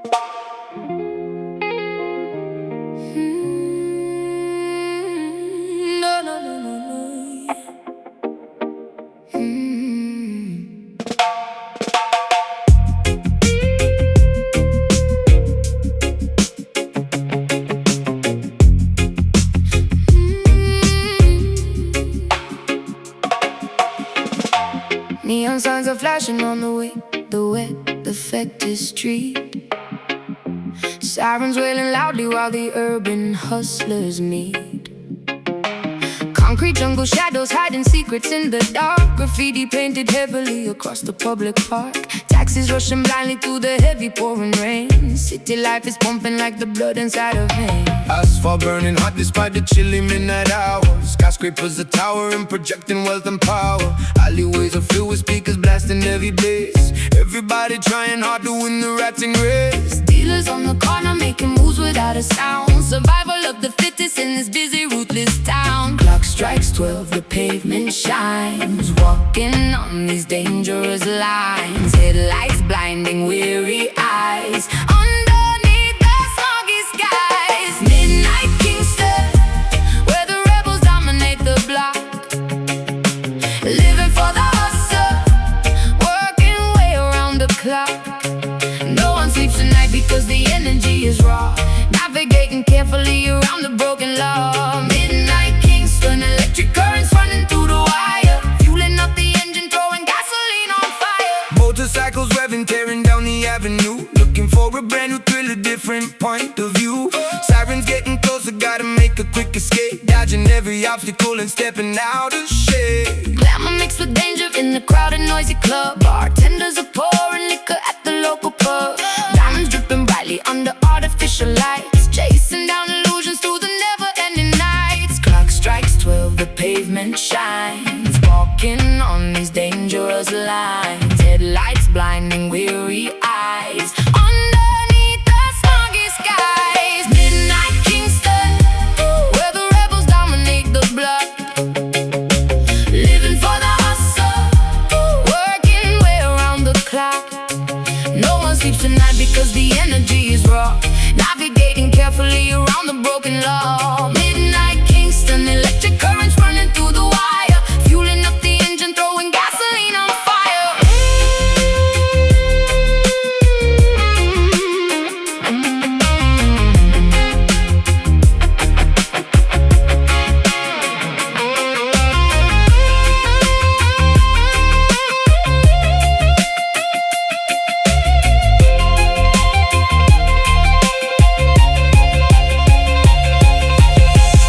No, no, no, no, no. Neon signs are flashing on the way, the wet, affected street. Sirens wailing loudly while the urban hustlers meet. Concrete jungle shadows hiding secrets in the dark. Graffiti painted heavily across the public park. Taxis rushing blindly through the heavy pouring rain. City life is pumping like the blood inside of veins. Asphalt burning hot despite the chilly midnight hours. Skyscrapers are towering, projecting wealth and power. Alleyways are filled with speakers blasting heavy bass. Everybody trying hard to win the ratting race. Dealers on the corner making moves without a sound. Survival of the fittest in this busy, ruthless town. Clock strikes 12, the pavement shines. Walking on these dangerous lines. Headlights blinding weary eyes. Underneath the smoggy skies. Midnight Kingston, where the rebels dominate the block. Living for the hustle, working way around the clock. No one sleeps tonight because the energy is raw. Navigating carefully around the broken law. Midnight Kingston, electric currents running through the wire. Fueling up the engine, throwing gasoline on fire. Motorcycles revving, tearing down the avenue. Looking for a brand new thrill, a different point of view. Sirens getting closer, gotta make a quick escape. Dodging every obstacle and stepping out of shade. Glamour mixed with danger in the crowded, noisy club. Bartenders are pouring liquor at the local pub. Diamonds dripping brightly under artificial lights. Chasing down illusions through the never-ending nights. Clock strikes 12, the pavement shines. Walking on these dangerous lines. Headlights blinding weary eyes. Underneath the smoggy skies. Midnight Kingston, where the rebels dominate the block. Living for the hustle, working way around the clock. No one sleeps tonight because the energy is raw. Navigating carefully around the broken law. Midnight Kingston, electric currents running through the wire. Fueling up the engine, throwing gasoline on fire.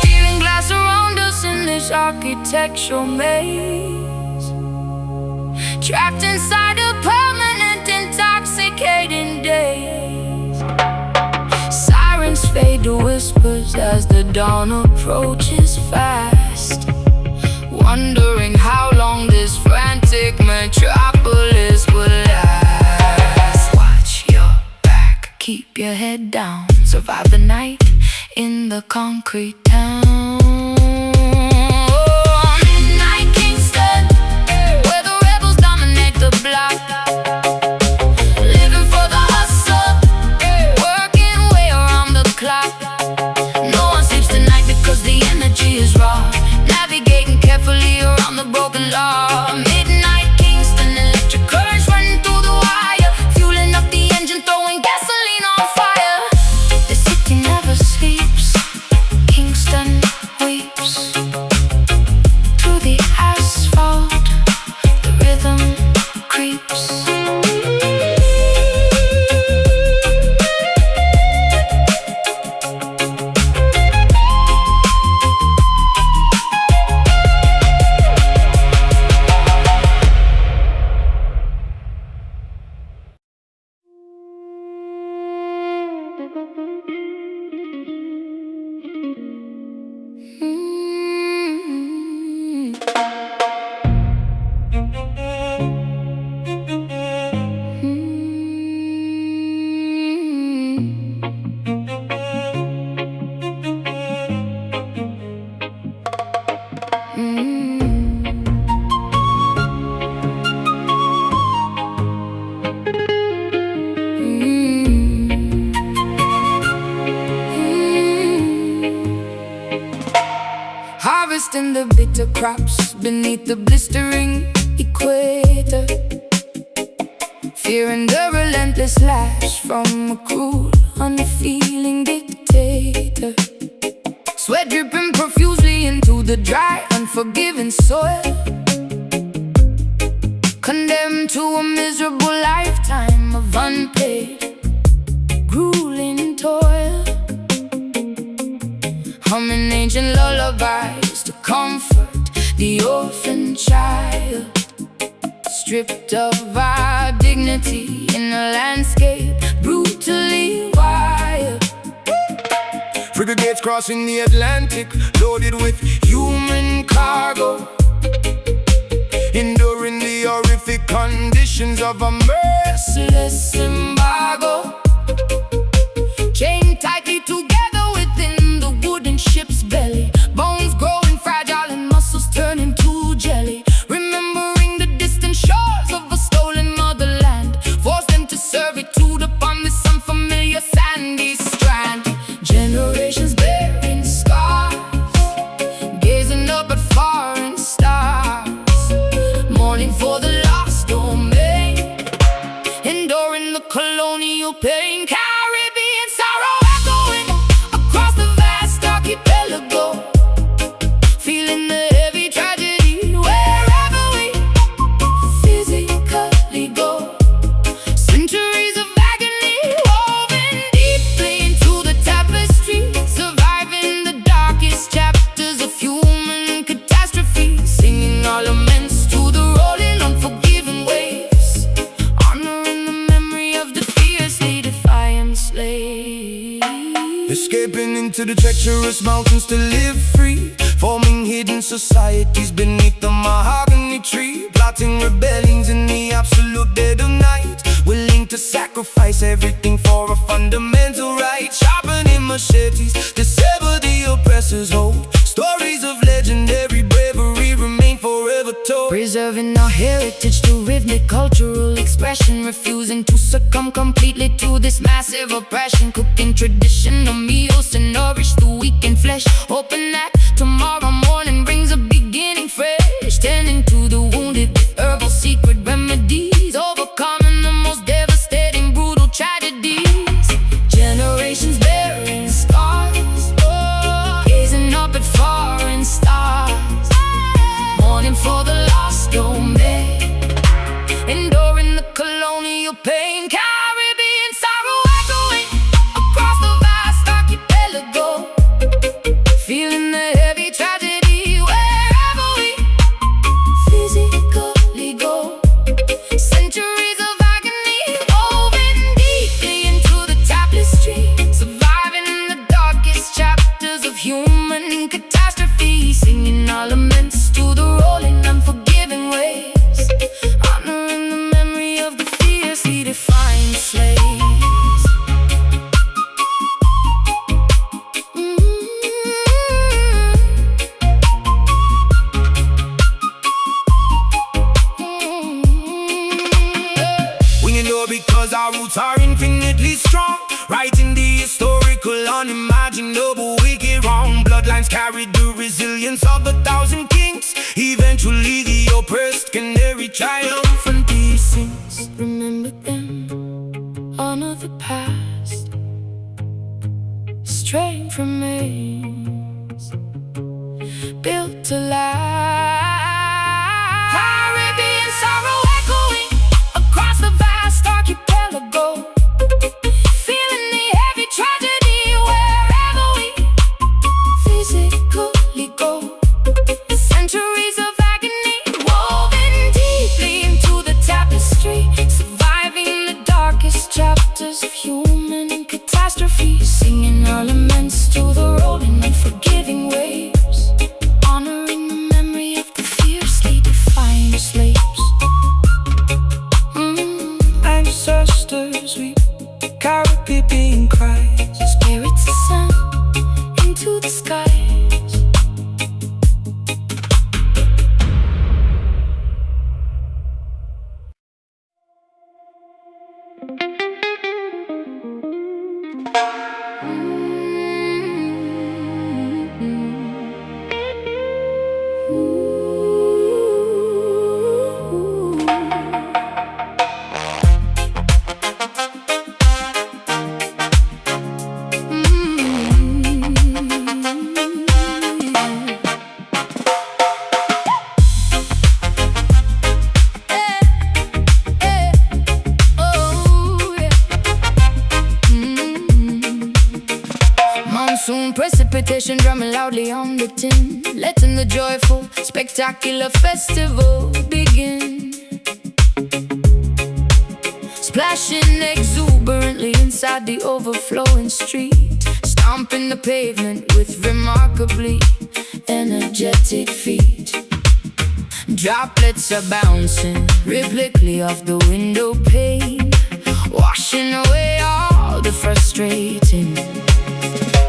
Stealing glass around us in this architectural maze. Trapped inside a permanent, intoxicating daze. Sirens fade to whispers as the dawn approaches fast. Wondering how long this frantic metropolis will last. Watch your back, keep your head down. Survive the night in the concrete town. Midnight Kingston, where the rebels dominate the block. Living for the hustle, working way around the clock. No one sleeps tonight because the energy is raw. Navigating carefully around the broken law. Midnight Kingston, electric currents running through the wire. Fueling up the engine, throwing gasoline on fire. The city never sleeps, Kingston weeps. Through the asphalt, the rhythm creeps. harvesting the bitter crops beneath the blistering equator, fearing the relentless lash from a cruel, unfeeling dictator. Sweat dripping profusely into the dry, unforgiving soil, condemned to a miserable lifetime of unpaid, grueling toil. Humming ancient lullabies to comfort the orphan child, stripped of our dignity in a landscape brutally wild. Frigates crossing the Atlantic, loaded with human cargo, enduring the horrific conditions of a merciless embargo. Chained tightly together within the wooden ship's belly, bones growing fragile and muscles turning to jelly. Remembering the distant shores of a stolen motherland, forced them to servitude upon this unfamiliar sandy strand. Generations bearing scars, gazing up at foreign stars, mourning for the lost domain, enduring the colonial pain. Caribbean sorrow echoing across the vast archipelago, feeling the heavy tragedy wherever we physically go. Centuries of agony woven deeply into the tapestry, surviving the darkest chapters of human catastrophe, singing our laments to the rolling, unforgiving waves, honoring the memory of the fiercely defiant slaves. Escaping into the treacherous mountains to live free, forming hidden societies beneath the mahogany tree, plotting rebellions in the absolute dead of night, willing to sacrifice everything for a fundamental right, sharpening machetes to sever the oppressor's hold. Stories of legendary bravery remain forever told, Preserving our heritage through rhythmic cultural expression, refusing to succumb completely to this massive oppression, cooking traditional meals to nourish the weakened flesh, hoping that tomorrow morning brings a beginning fresh, tending to the wounded with herbal secret remedies, overcoming the most devastating brutal tragedies. Generations bearing scars, gazing up at foreign stars, mourning for the lost domain, enduring the colonial pain. Caribbean sorrow echoing across the vast archipelago, feeling the heavy tragedy wherever we physically go. Centuries of agony woven deeply into the tapestry, surviving in the darkest chapters of human catastrophe, singing our laments to the rolling, unforgiving waves, honoring the memory of the fiercely defiant slaves. we endure because our roots are infinitely strong, writing the historical, unimaginable, wicked wrong. Bloodlines carry the resilience of 1,000 kings, eventually the oppressed can carry triumphant Sings, remember them, honor the past, strength remains, built to last. Caribbean sorrow echoing across the vast archipelago, feeling the heavy tragedy wherever we physically go. Centuries of agony woven deeply into the tapestry, surviving the darkest chapters of human catastrophe, singing our laments to the rolling, unforgiving waves, honoring the memory of the fiercely defiant slaves. ancestors weep, Caribbean cries, Spirits ascend into the skies. Precipitation drumming loudly on the tin, letting the joyful, spectacular festival begin. Splashing exuberantly inside the overflowing street, stomping the pavement with remarkably energetic feet. Droplets are bouncing rhythmically off the window pane, washing away all the frustrating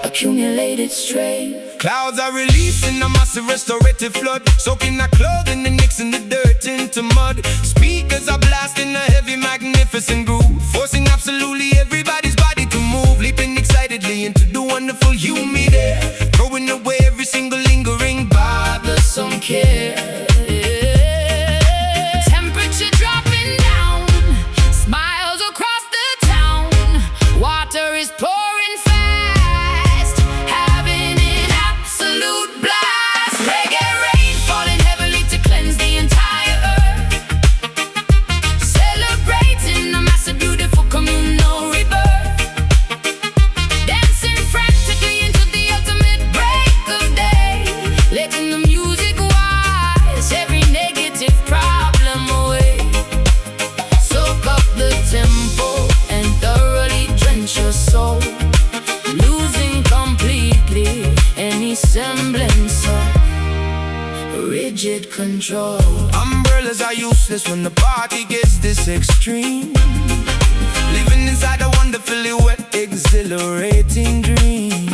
accumulated strain. Clouds are releasing a massive restorative flood, soaking our clothing and mixing the dirt into mud. Speakers are blasting a heavy, magnificent groove, forcing absolutely everybody's body to move, leaping excitedly into the wonderful humid air, throwing away every single lingering bothersome care. Temperature dropping down, smiles across the town. Water is pouring fast, having an absolute blast. Reggae rain falling heavily to cleanse the entire earth, celebrating a massive, beautiful communal rebirth. Dancing frantically into the ultimate break of day, letting the music wash every negative problem away. Soak up the tempo and thoroughly drench your soul, losing completely any semblance of rigid control. Umbrellas are useless when the party gets this extreme, living inside a wonderfully wet, exhilarating dream.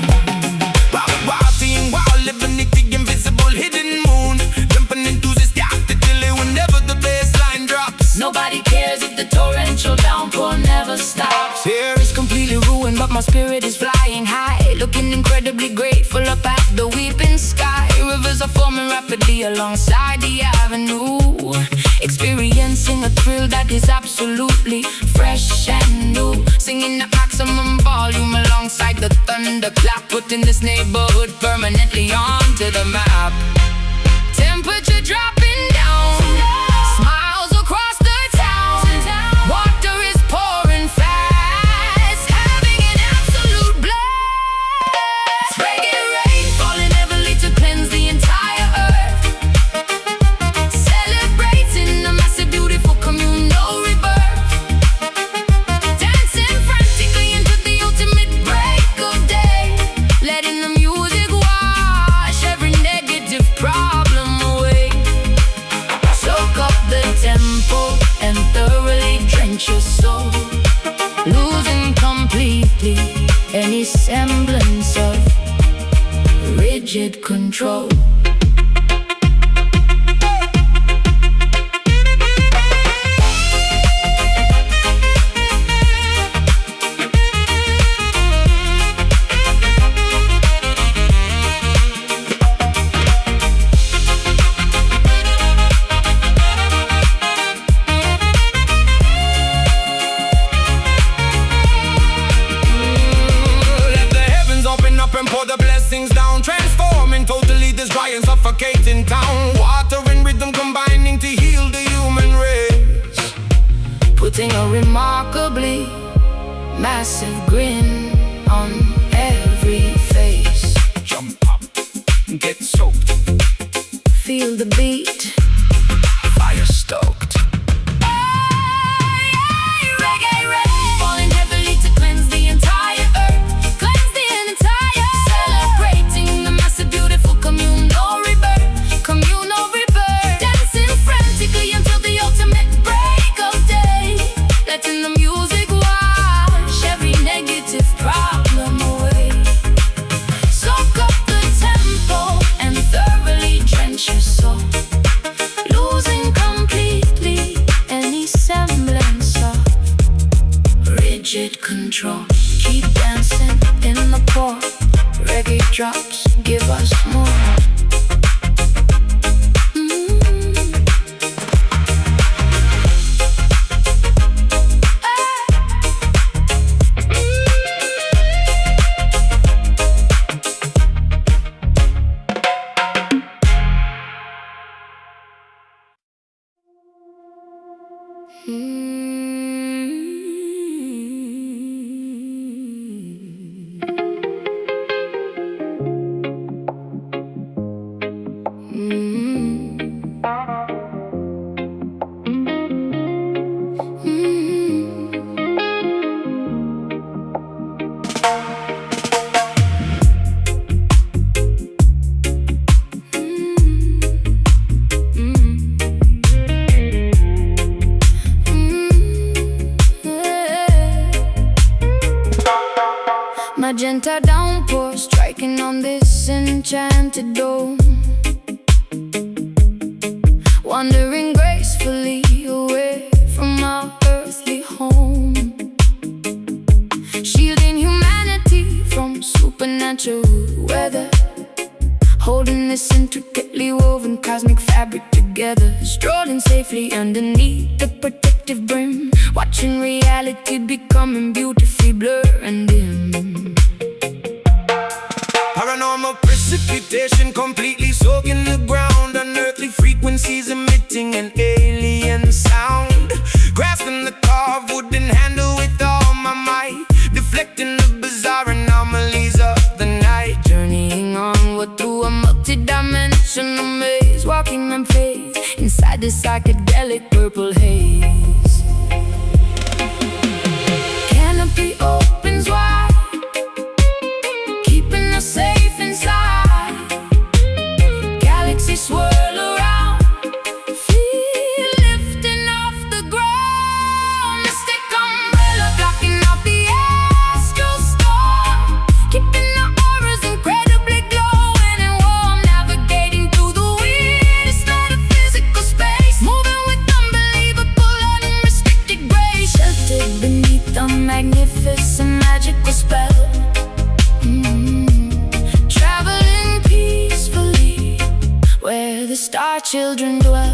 Wild thing, wild, living the invisible hidden moon, jumping enthusiastically whenever the bass line drops. Nobody cares if the torrential downpour never stops. Here It's completely ruined, but my spirit is flying high, looking incredibly grateful up at the weeping sky. Rivers are forming rapidly alongside the avenue, experiencing a thrill that is absolutely fresh and new. Singing at maximum volume alongside the thunderclap, putting this neighborhood permanently onto the map. Temperature dropping down, smiles across the town. Water is pouring fast, having an absolute blast. Reggae rain falling heavily to cleanse the entire earth, celebrating a massive, beautiful communal rebirth. Dancing frantically into the ultimate break of day, letting the music wash every negative problem away. Soak up the tempo and thoroughly drench your soul, losing completely any semblance of rigid control. let the heavens open up and pour the blessings down, transforming totally this dry and suffocating town. Water and rhythm combining to heal the human race, Putting a remarkably massive grin on every face. jump up, get soaked, Feel the beat, fire stoked. reggae rain falling heavily to cleanse the entire earth, cleanse the entire, celebrating the massive, beautiful communal rebirth, communal rebirth. Dancing frantically until the ultimate break of day, letting the music wash every negative problem away. Soak up the tempo and thoroughly drench your soul, losing completely any semblance of rigid control. Keep dancing in the pour, reggae drops give us more. Magenta downpour striking on this enchanted dome, wandering gracefully away from our earthly home, shielding humanity from supernatural weather, holding this intricately woven cosmic fabric together, strolling safely underneath the protective brim, watching reality becoming beautifully blur and dim. Paranormal precipitation completely soaking the ground, unearthly frequencies emitting an alien sound, grasping the carved wooden handle with all my might, deflecting the bizarre anomalies of the night, Journeying onward through a multi-dimensional maze, walking in faith inside the psychedelic purple haze. Canopy opens wide, keeping us safe inside. Galaxies swirl around, feel lifting off the ground. Mystic umbrella blocking out the astral storm, keeping the auras incredibly glowing and warm, navigating through the weirdest metaphysical space, moving with unbelievable unrestricted grace, sheltered beneath the magnificent magical spell. Traveling peacefully where the star children dwell.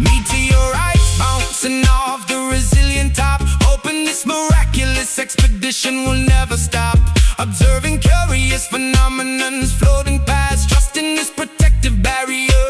Meteorites bouncing off the resilient top, hoping this miraculous expedition will never stop. Observing curious phenomenons floating past, trusting this protective barrier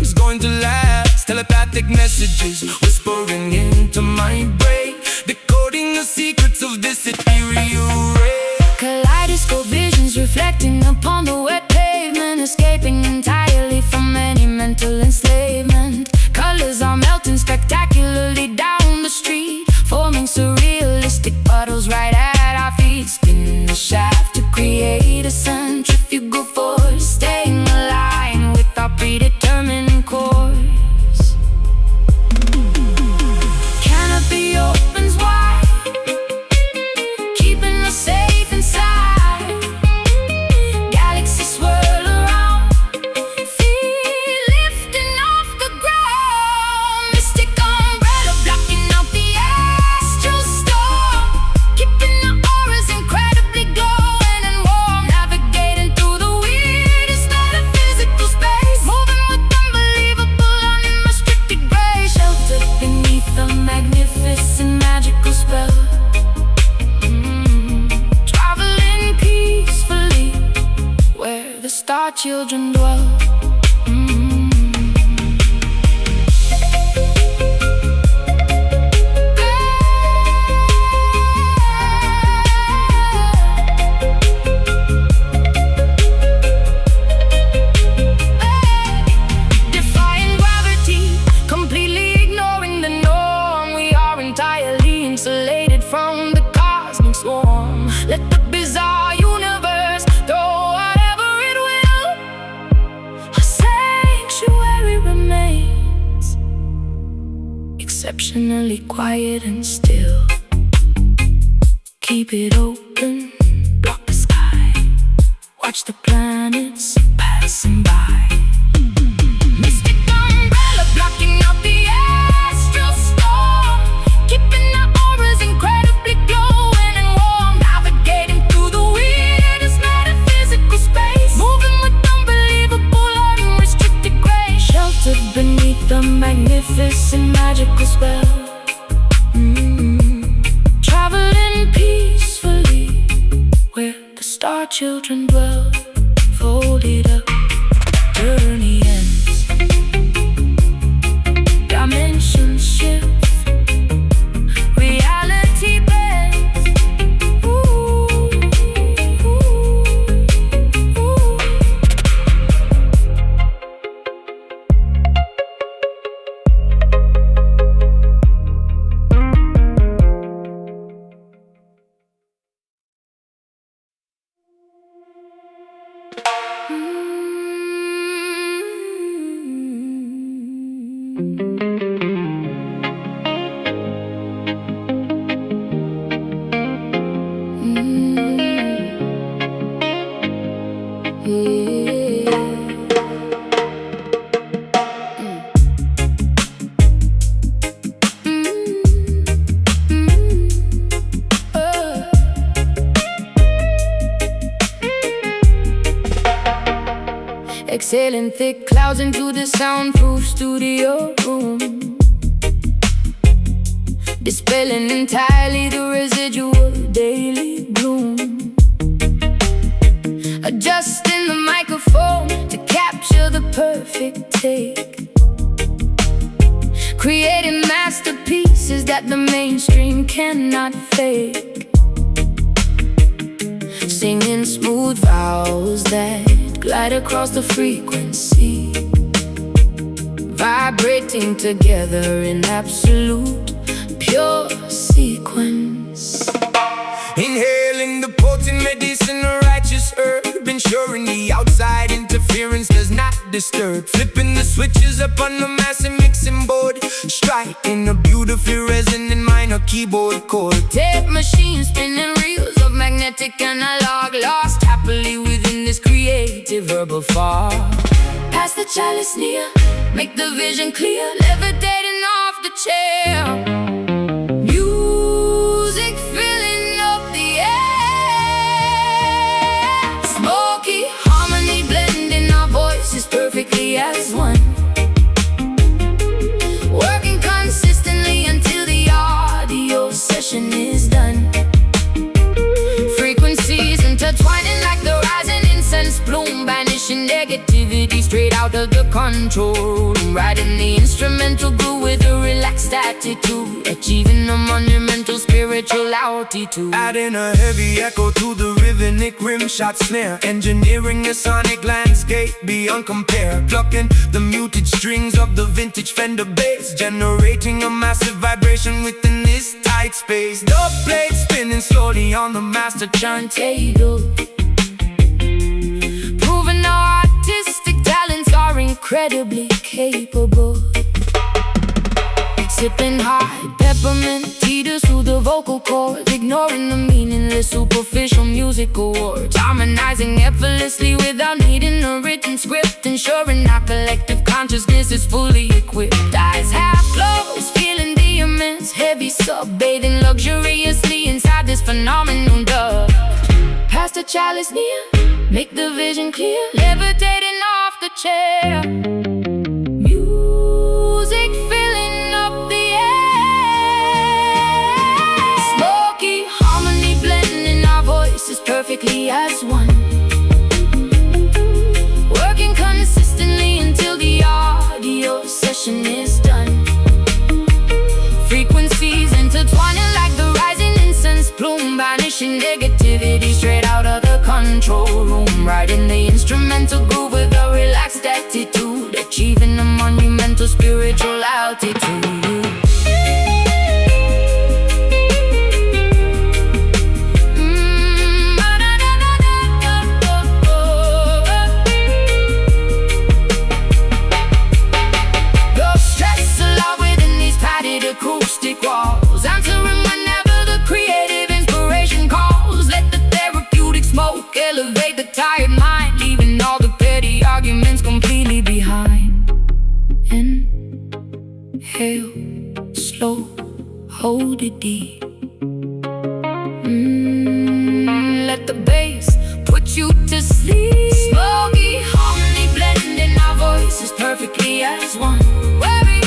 is going to last. Telepathic messages whispering into my brain, decoding the secrets of this ethereal ray. Kaleidoscope visions reflecting upon the wet pavement, escaping entirely from any mental enslavement. Colors are melting spectacularly down the street, forming surrealistic puddles right at our feet, spinning the shaft to create a centrifugal force, staying aligned with our predetermined course. Canopy opens wide, keeping us safe inside. Galaxies swirl around, feel lifting off the ground. Mystic umbrella blocking out the astral storm, keeping the auras incredibly glowing and warm, navigating through the weirdest metaphysical space, moving with unbelievable unrestricted grace, sheltered beneath the magnificent magical spell. Traveling peacefully where the star children dwell. Defying gravity, completely ignoring the norm, we are entirely insulated from the cosmic swarm. Let the bizarre universe throw whatever it will, a sanctuary remains, exceptionally quiet and still. Keep it open, block the sky, watch the planets passing by. Mystic umbrella blocking out the astral storm, keeping the auras incredibly glowing and warm, navigating through the weirdest metaphysical space, moving with unbelievable unrestricted grace, sheltered beneath the magnificent magical spell. Traveling peacefully where the star children dwell, folded up, journey ends, dimensions shift, reality bends. Ooh, ooh, ooh. Spilling thick clouds into the soundproof studio room, dispelling entirely the residual daily gloom. Adjusting the microphone to capture the perfect take, creating masterpieces that the mainstream cannot fake. Singing smooth vowels that glide across the frequency, vibrating together in absolute pure sequence. Inhaling the potent medicine of righteous herb, ensuring the outside interference does not disturb. Flipping the switches up on the massive mixing board, striking a beautifully resonant minor keyboard chord. Tape machine spinning reels of magnetic analog, lost happily within this creative verbal fog. Pass the chalice near, make the vision clear, levitating off the chair. Music filling up the air, smoky harmony blending our voices perfectly as one, working consistently until the audio session is done. Frequencies intertwining like the rising incense plume, banishing negativity straight out of the control room. Riding the instrumental groove with a relaxed attitude, achieving a monumental spiritual altitude. Adding a heavy echo to the rhythmic rim shot snare, engineering a sonic landscape beyond compare. Plucking the muted strings of the vintage Fender bass, generating a massive vibration within this tight space. The plate spinning slowly on the master turntable, proving our artistic talents are incredibly capable. Sipping high peppermint tea to soothe the vocal cords, ignoring the meaningless superficial music awards. Harmonizing effortlessly without needing a written script, ensuring our collective consciousness is fully equipped. Eyes half closed, feeling the immense heavy sub-bathing luxuriously inside this phenomenal dub. Pass the chalice near, make the vision clear, levitating off the chair. Music filling up the air, smoky harmony blending our voices perfectly as one, working consistently until the audio session is done. Frequencies intertwining like the rising incense plume, banishing negativity straight out of the control room. Riding the instrumental groove with a relaxed attitude, achieving a monumental spiritual altitude. The stress allowed within these padded acoustic walls, answering whenever the creative inspiration calls. Let the therapeutic smoke elevate the tired mind, leaving all the petty arguments completely behind. Inhale, slow, hold it deep. Let the bass put you to sleep. Smoky harmony blending our voices perfectly as one, working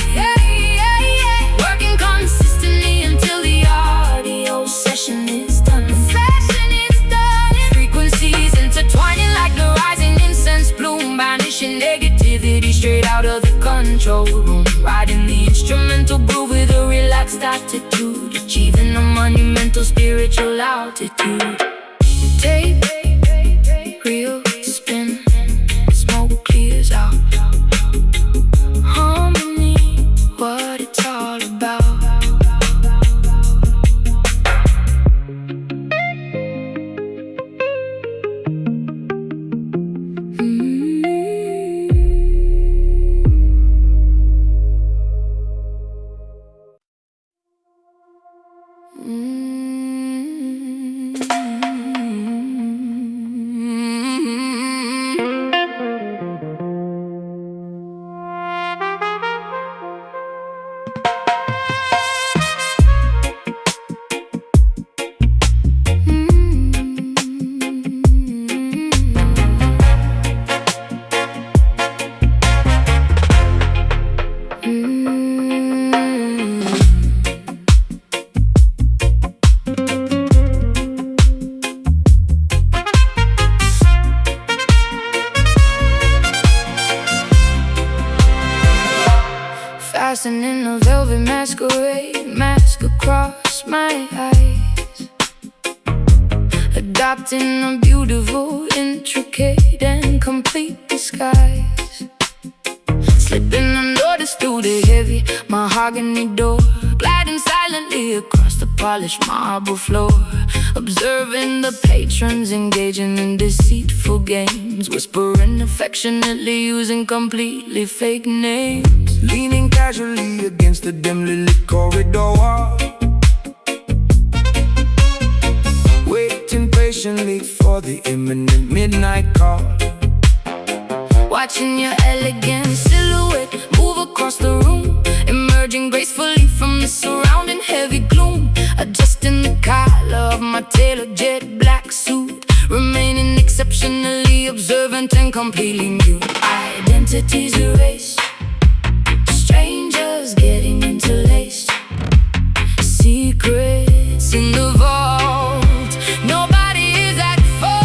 consistently until the audio session is done. Frequencies intertwining like the rising incense plume, banishing negativity straight out of the control room. Riding the instrumental groove with a relaxed attitude, achieving a monumental spiritual altitude. Tape, reel, spin, smoke clears out. Harmony, what it's all about. across my eyes, adopting a beautiful, intricate and complete disguise. Slipping unnoticed through the heavy mahogany door, gliding silently across the polished marble floor, observing the patrons engaging in deceitful games, whispering affectionately using completely fake names. Leaning casually against the dimly lit corridor wall, waiting patiently for the imminent midnight call. Watching your elegant silhouette move across the room, emerging gracefully from the surrounding heavy gloom. Adjusting the collar of my tailored jet black suit, remaining exceptionally observant and completely mute. Identities erased, strangers getting interlaced, secrets in the vault. Nobody is at fault.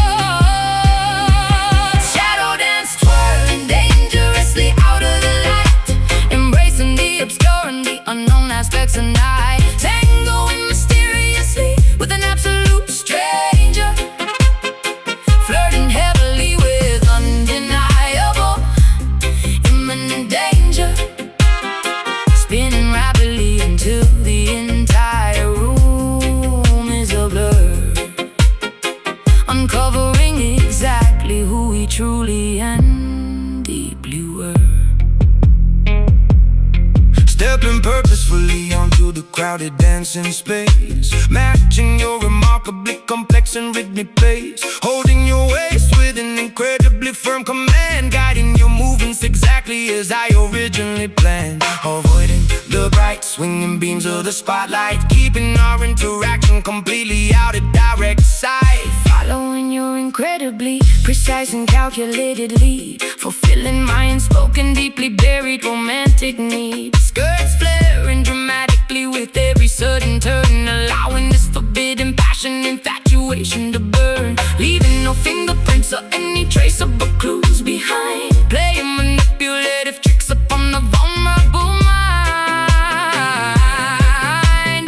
Shadow dance, twirling dangerously out of the light, embracing the obscure and the unknown aspects of night. Tangoing mysteriously with an absolute stranger, flirting heavily with undeniable imminent danger, spinning rapidly until the entire room is a blur, uncovering exactly who we truly and deeply were. Stepping purposefully onto the crowded dancing space, matching your remarkably complex and rhythmic pace, holding your waist with an incredibly firm command, guiding your movements exactly as I originally planned, avoiding the bright swinging beams of the spotlight, keeping our interaction completely out of direct sight. Following your incredibly precise and calculated lead, fulfilling my unspoken, deeply buried romantic needs. Skirts flaring dramatically with every sudden turn, allowing this forbidden passion, infatuation to burn, leaving no fingerprints or any traceable clues behind. Playing manipulative tricks upon the vulnerable mind.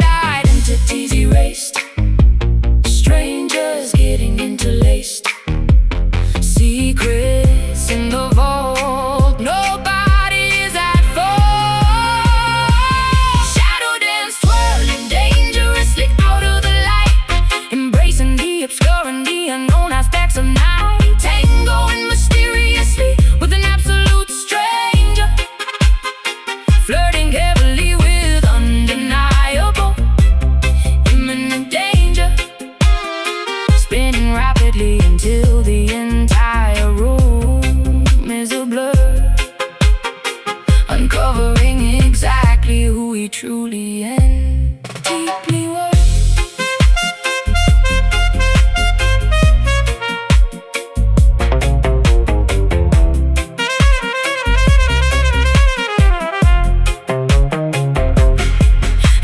Identities erased, strangers getting interlaced, secrets in the vault. Nobody is at fault. Shadow dance, twirling dangerously out of the light, embracing the obscure and the unknown aspects of night. Tangoing mysteriously with an absolute stranger, flirting heavily with undeniable imminent danger, spinning rapidly until the entire room is a blur, uncovering exactly who we truly and deeply were.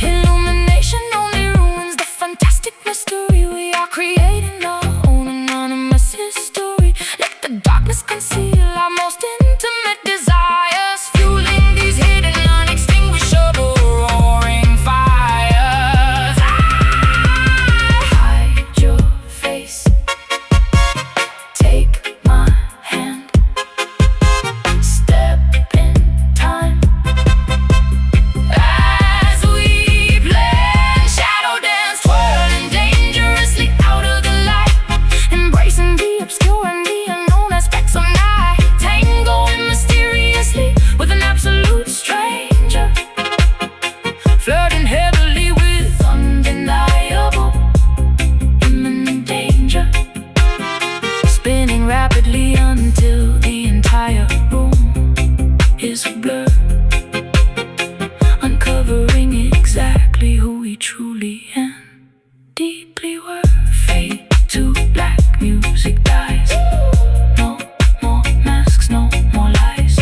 Illumination only ruins the fantastic mystery. We are creating our own anonymous history. Let the darkness conceal our most intimate desires, fueling these hidden, unextinguishable, roaring fires. Hide your face, take my hand, step in time as we blend. Shadow dance, twirling dangerously out of the light, embracing the obscure and the unknown aspects of night. Tangoing mysteriously with an absolute stranger, flirting heavily with undeniable imminent danger, spinning rapidly until the entire room is a blur, uncovering exactly who we truly and deeply were. Fade to black, music dies. No more masks, no more lies.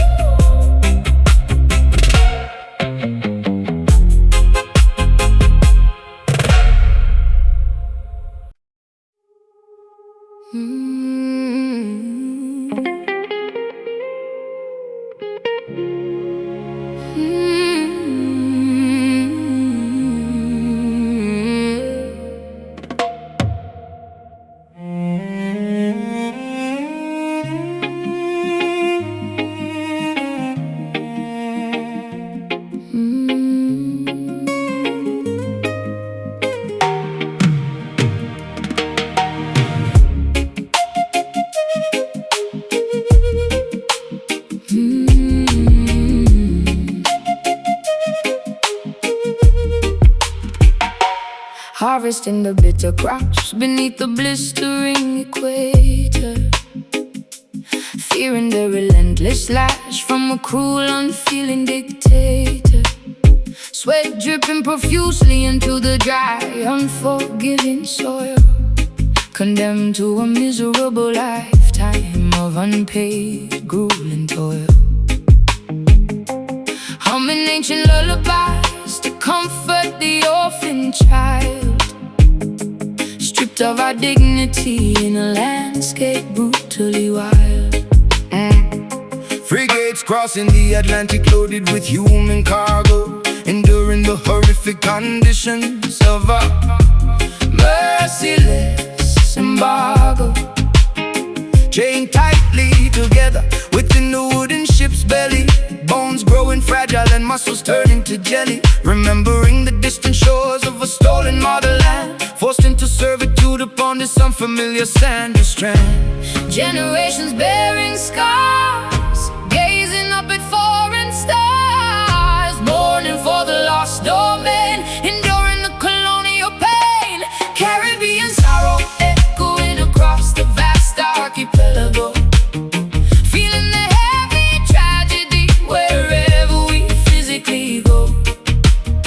harvesting the bitter crops beneath the blistering equator, fearing the relentless lash from a cruel, unfeeling dictator. Sweat dripping profusely into the dry, unforgiving soil, condemned to a miserable lifetime of unpaid, grueling toil. Humming ancient lullabies to comfort the orphan child, stripped of our dignity in a landscape brutally wild. Frigates crossing the Atlantic loaded with human cargo, enduring the horrific conditions of a merciless embargo. Chained tightly together within the wooden ship's belly, bones growing fragile and muscles turning to jelly, remembering the distant shores of a stolen motherland, forced into servitude upon this unfamiliar sandy strand. Generations bearing scars, gazing up at foreign stars, mourning for the lost domain, enduring the colonial pain. Caribbean sorrow echoing across the vast archipelago, feeling the heavy tragedy wherever we physically go.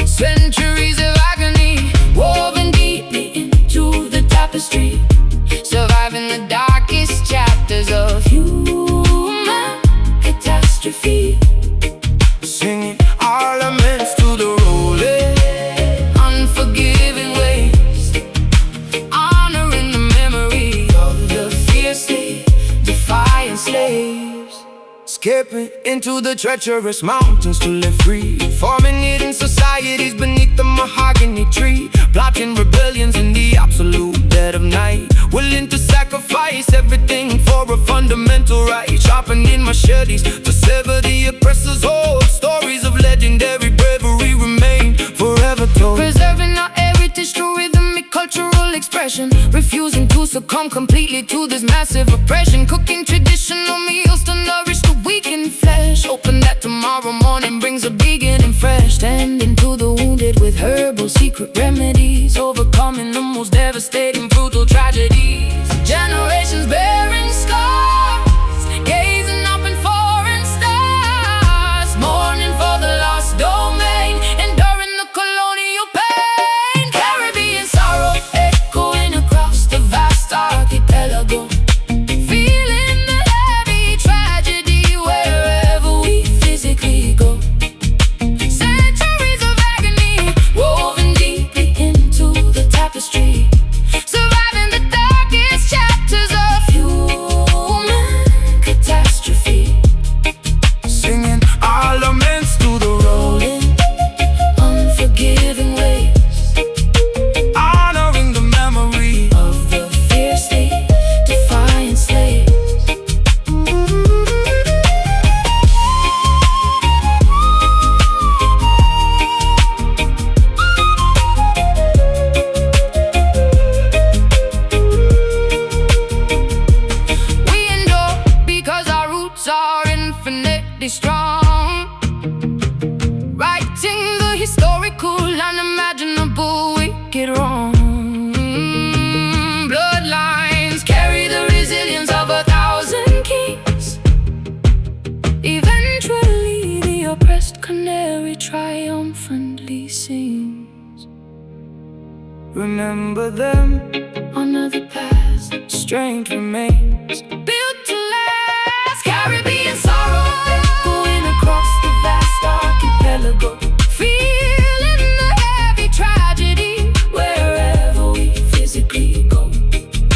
Centuries of agony woven deeply into the tapestry, surviving the darkest chapters of human catastrophe. Singing our laments to the rolling, unforgiving waves, honoring the memory of the fiercely defiant slaves, skipping into the treacherous mountains to live free, forming hidden societies beneath the mahogany tree, plotting rebellions in the absolute dead of night, willing to sacrifice everything for a fundamental right, sharpening machetes to sever the oppressor's hold. Stories of legendary bravery remain forever told, preserving our heritage through rhythmic cultural expression, refusing to succumb completely to this massive oppression, cooking traditional meals to nourish the weakened flesh, hoping that tomorrow morning brings a beginning fresh, tending to the wounded with herbal secret remedies, overcoming the most devastating brutal tragedies. Generations bearing scars, gazing up in foreign stars, mourning for the lost domain, enduring the colonial pain. Caribbean sorrow echoing across the vast archipelago, feeling the heavy tragedy wherever we physically go. Centuries of agony woven deeply into the tapestry, surviving the darkest chapters of human catastrophe. singing our laments to the rolling, Unforgiving waves honoring the memory. of the fiercely defiant slaves. We endure because our roots are infinitely strong, righting the historical, unimaginable wicked wrong. Bloodlines carry the resilience of 1,000 kings. Eventually the oppressed canary triumphantly sings. Remember them, Honor the past, strength remains. built to last. Caribbean sorrow echoing across the vast archipelago, feeling the heavy tragedy wherever we physically go.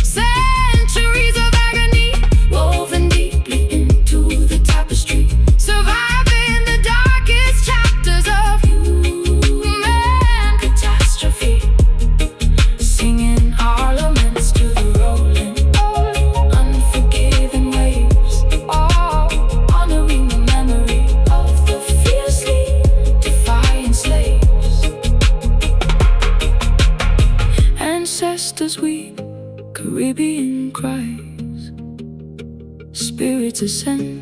Centuries of agony woven deeply into the tapestry, surviving the darkest chapters of human catastrophe. Singing our laments to the rolling, unforgiving waves, honoring the memory of the fiercely defiant slaves. Ancestors weep, Caribbean cries, spirits ascend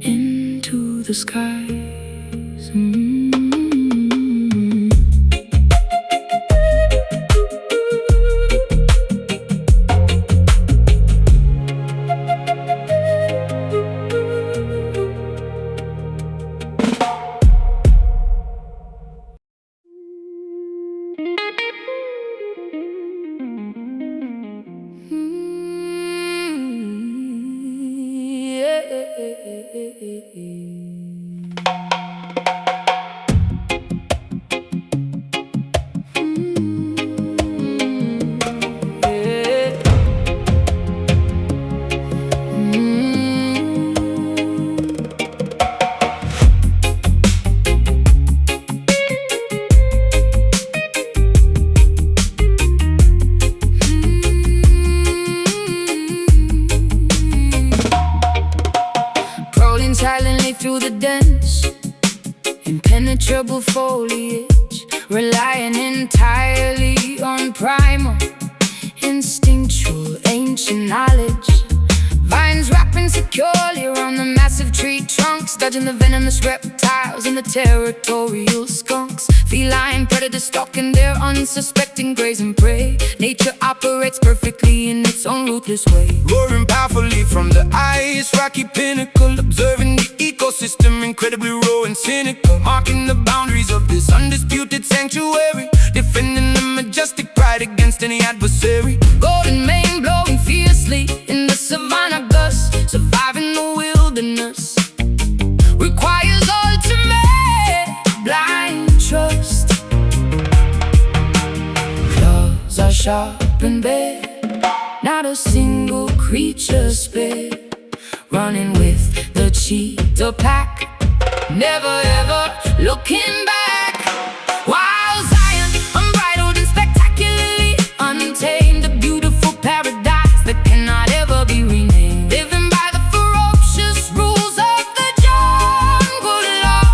into the skies. Silently through the dense, impenetrable foliage, relying entirely on primal, instinctual, ancient knowledge. Vines wrapping securely around the massive tree trunks, dodging the venomous reptiles and the territorial skunks. Feline predators stalking their unsuspecting grazing prey. Nature operates perfectly in its own ruthless way. Roaring powerfully from the ice rocky pinnacle, observing the ecosystem incredibly raw and cynical, marking the boundaries of this undisputed sanctuary, defending the majestic pride against any adversary. Golden mane blowing fiercely in the savannah gust, surviving the wilderness requires ultimate blind trust. Claws are sharp and bare, not a single creature spared, running with the cheetah pack, never ever looking back. Wild Zion, unbridled and spectacularly untamed, a beautiful paradise that cannot ever be renamed. Living by the ferocious rules of the jungle law,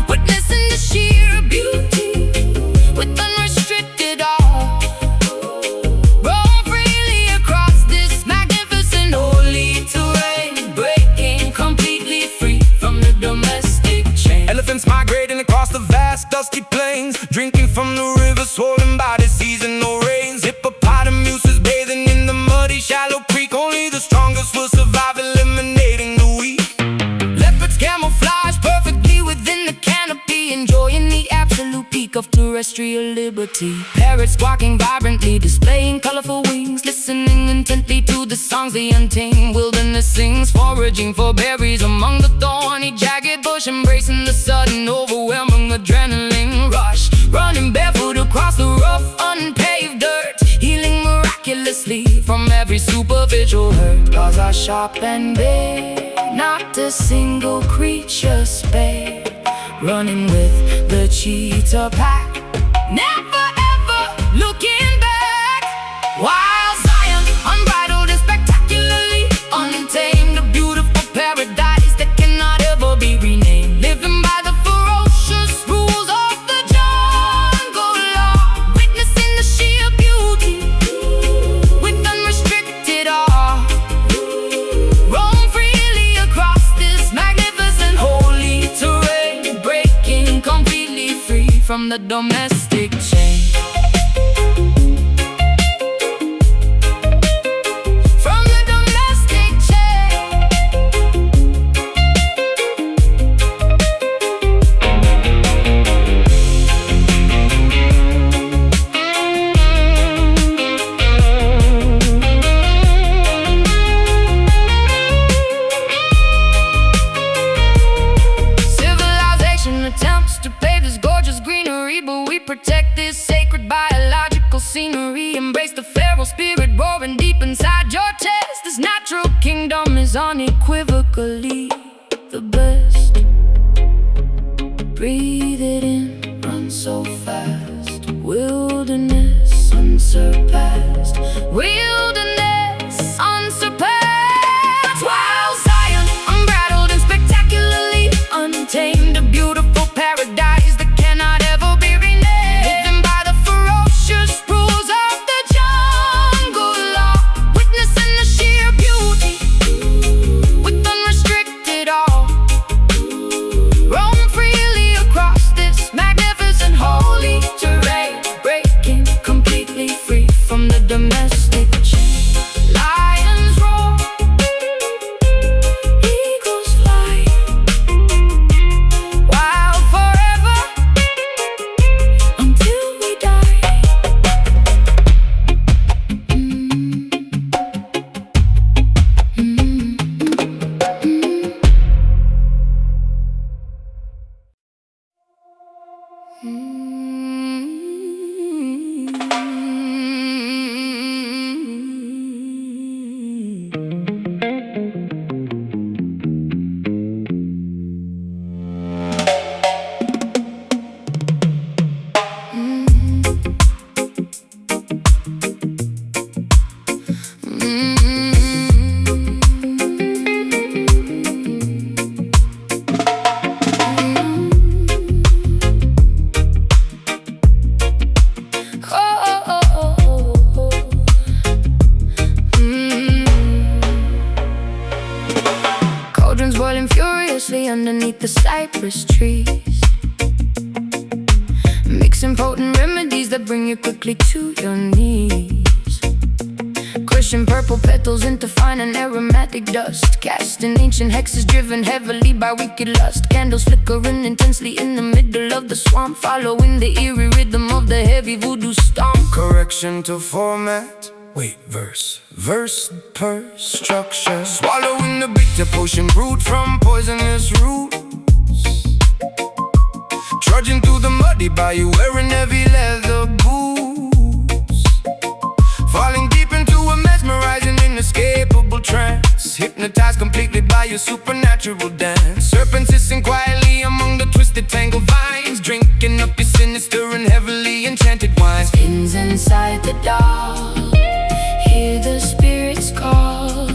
witnessing the sheer beauty with unrestricted awe. Roam freely across this magnificent holy terrain, breaking completely free from the domestic chain. Elephants migrating across the vast dusty plains, drinking from the rivers swollen by the seasonal rains. Hippopotamuses bathing in the muddy shallow creek, only the strongest will survive, eliminating the weak. Leopards camouflage perfectly within the canopy, enjoying the absolute peak of terrestrial liberty. Parrots squawking vibrantly, displaying colorful wings, listening intently to the songs the untamed wilderness sings. Foraging for berries among the thorny jagged bush, embracing the sudden overwhelming adrenaline rush. Running barefoot across the rough unpaved dirt, healing miraculously from every superficial hurt. Claws are sharp and bare, not a single creature spared, running with the cheetah pack, never ever looking back. Wild Zion, unbridled and spectacularly untamed, a beautiful paradise that cannot ever be renamed. Living by the ferocious rules of the jungle law, witnessing the sheer beauty with unrestricted awe. Roam freely across this magnificent holy terrain, breaking completely free from the domestic chain. From the domestic chain. Civilization attempts to pave this gorgeous greenery, but we protect this sacred biological scenery. Embrace the feral spirit roaring deep inside your chest. This natural kingdom is unequivocally the best. Breathe it in, run so fast. Wilderness unsurpassed. Wilderness unsurpassed. Wild Zion, unbridled and spectacularly untamed, a beautiful paradise that cannot ever be renamed. Living by the ferocious rules of the jungle law, witnessing the sheer beauty with unrestricted awe. Roam freely across this magnificent holy terrain, breaking completely free from the domestic chain. the cypress trees, mixing potent remedies that bring you quickly to your knees. Crushing purple petals into fine and aromatic dust, casting ancient hexes driven heavily by wicked lust. Candles flickering intensely in the middle of the swamp, following the eerie rhythm of the heavy voodoo stomp. Correction to format. Wait, verse, per structure. Swallowing the bitter potion brewed from poisonous roots. Trudging through the muddy bayou wearing heavy leather boots. Falling deep into a mesmerizing, inescapable trance. Hypnotized completely by your supernatural dance. Serpents hissing quietly among the twisted tangled vines, drinking up your sinister and heavily enchanted wines. Spins inside the dark, hear the spirits call.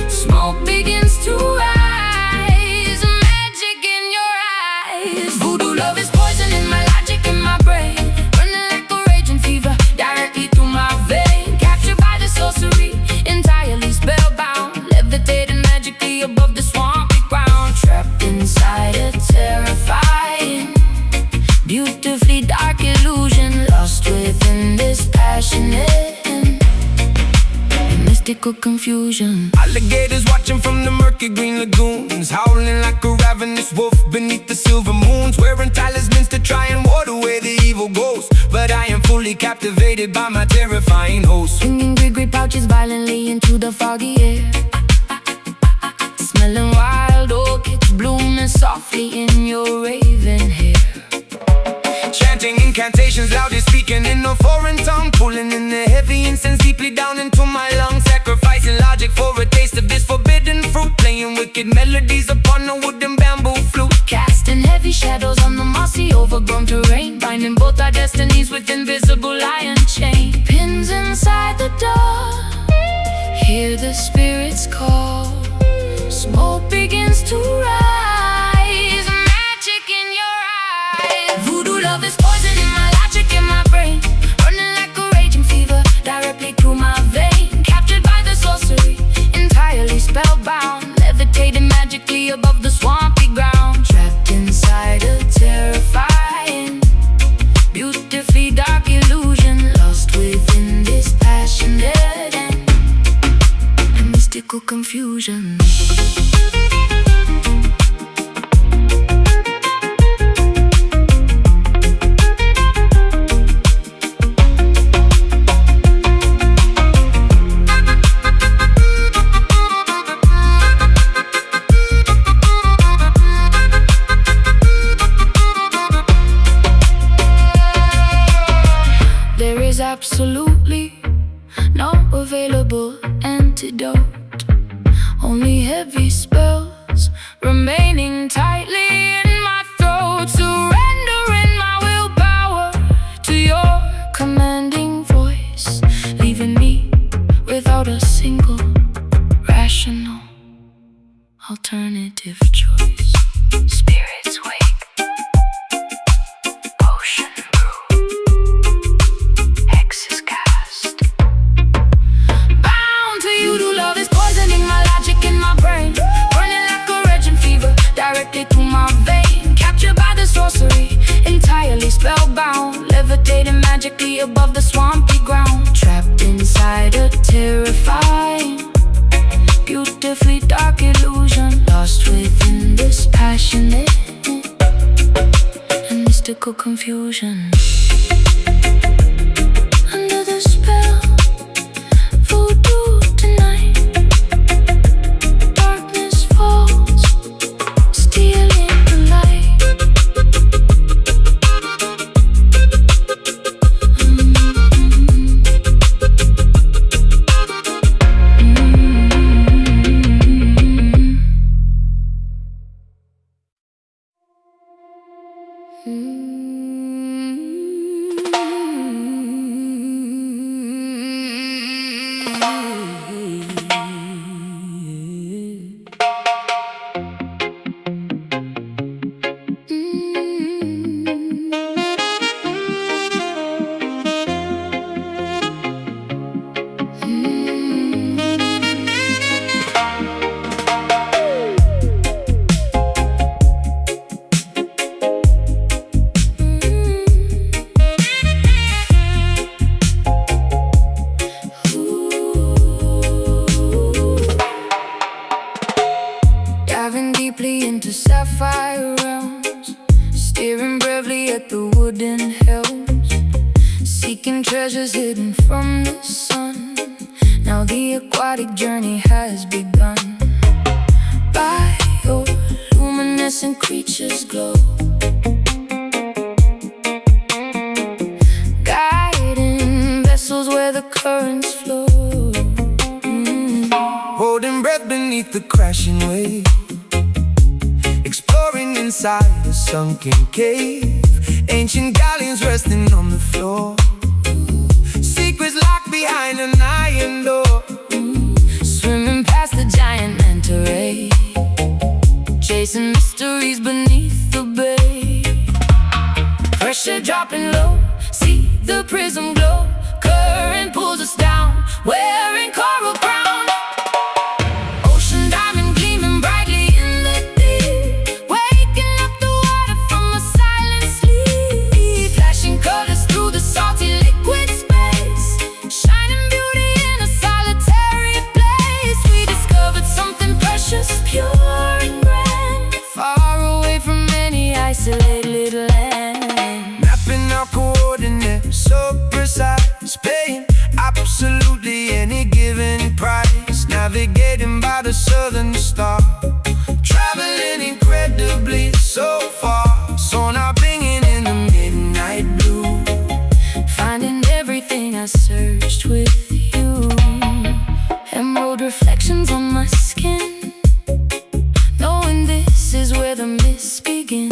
Smoke begins to rise, magic in your eyes. Voodoo love is poison in my logic in my brain, running like a raging fever directly through my vein. Captured by the sorcery, entirely spellbound, levitating magically above the swampy ground. Trapped inside a terrifying, beautifully dark illusion, lost within this passionate mystical confusion. Alligators watching from the murky green lagoons, howling like a ravenous wolf beneath the silver moons, wearing talismans to try and ward away the evil ghost. But I am fully captivated by my terrifying host, Swinging grey pouches violently into the foggy air, smelling wild orchids blooming softly in your raven hair. chanting incantations, loudly speaking in a foreign tongue, pulling in the heavy incense deeply down into my lungs. Sacrificing logic for a taste of this forbidden fruit, playing wicked melodies upon a wooden bamboo flute. Casting heavy shadows on the mossy overgrown terrain, binding both our destinies with invisible iron chain. Pins inside the door, hear the spirits call. Smoke begins to rise, magic in your eyes. Voodoo love is poison in my logic in my brain, running like a raging fever directly through my vein. Captured by the sorcery, entirely spellbound, levitating magically above the swampy ground. Trapped inside a terrifying, beautifully dark illusion, lost within this passionate and mystical confusion. There is absolutely no available antidote, only heavy spells remaining tightly in my throat, surrendering my willpower to your commanding voice, leaving me without a single rational alternative choice. Spirits wake, potion brew, hexes cast. Bound to you, to love is poisoning my logic in my brain, burning like a raging fever directly through my vein. Captured by the sorcery, entirely spellbound, levitating magically above the swampy ground. Trapped inside a terrifying, beautifully dark illusion, lost within this passionate and mystical confusion. Under the spell, voodoo tonight, darkness falls, stealing the light. hidden from the sun. Now the aquatic journey has begun. Bioluminescent creatures glow, guiding vessels where the currents flow. Holding breath beneath the crashing wave, exploring inside a sunken cave. Ancient galleons resting on the floor, secrets locked behind an iron door. Swimming past the giant manta ray, chasing mysteries beneath the bay. Pressure dropping low, see the prism glow. Current pulls us down, wearing coral crown. Ocean diamond gleaming brightly in the deep, waking up the water from a silent sleep. Flashing colors through the salty liquid space, shining beauty in a solitary place. We discovered something precious, pure and grand, far away from any isolated land. Mapping our coordinates so precise, paying absolutely any given price. Navigating by the southern star, traveling incredibly so far. Sonar bringing in the midnight blue, Finding everything I searched with you. Emerald reflections on my skin, knowing this is where the mists begin.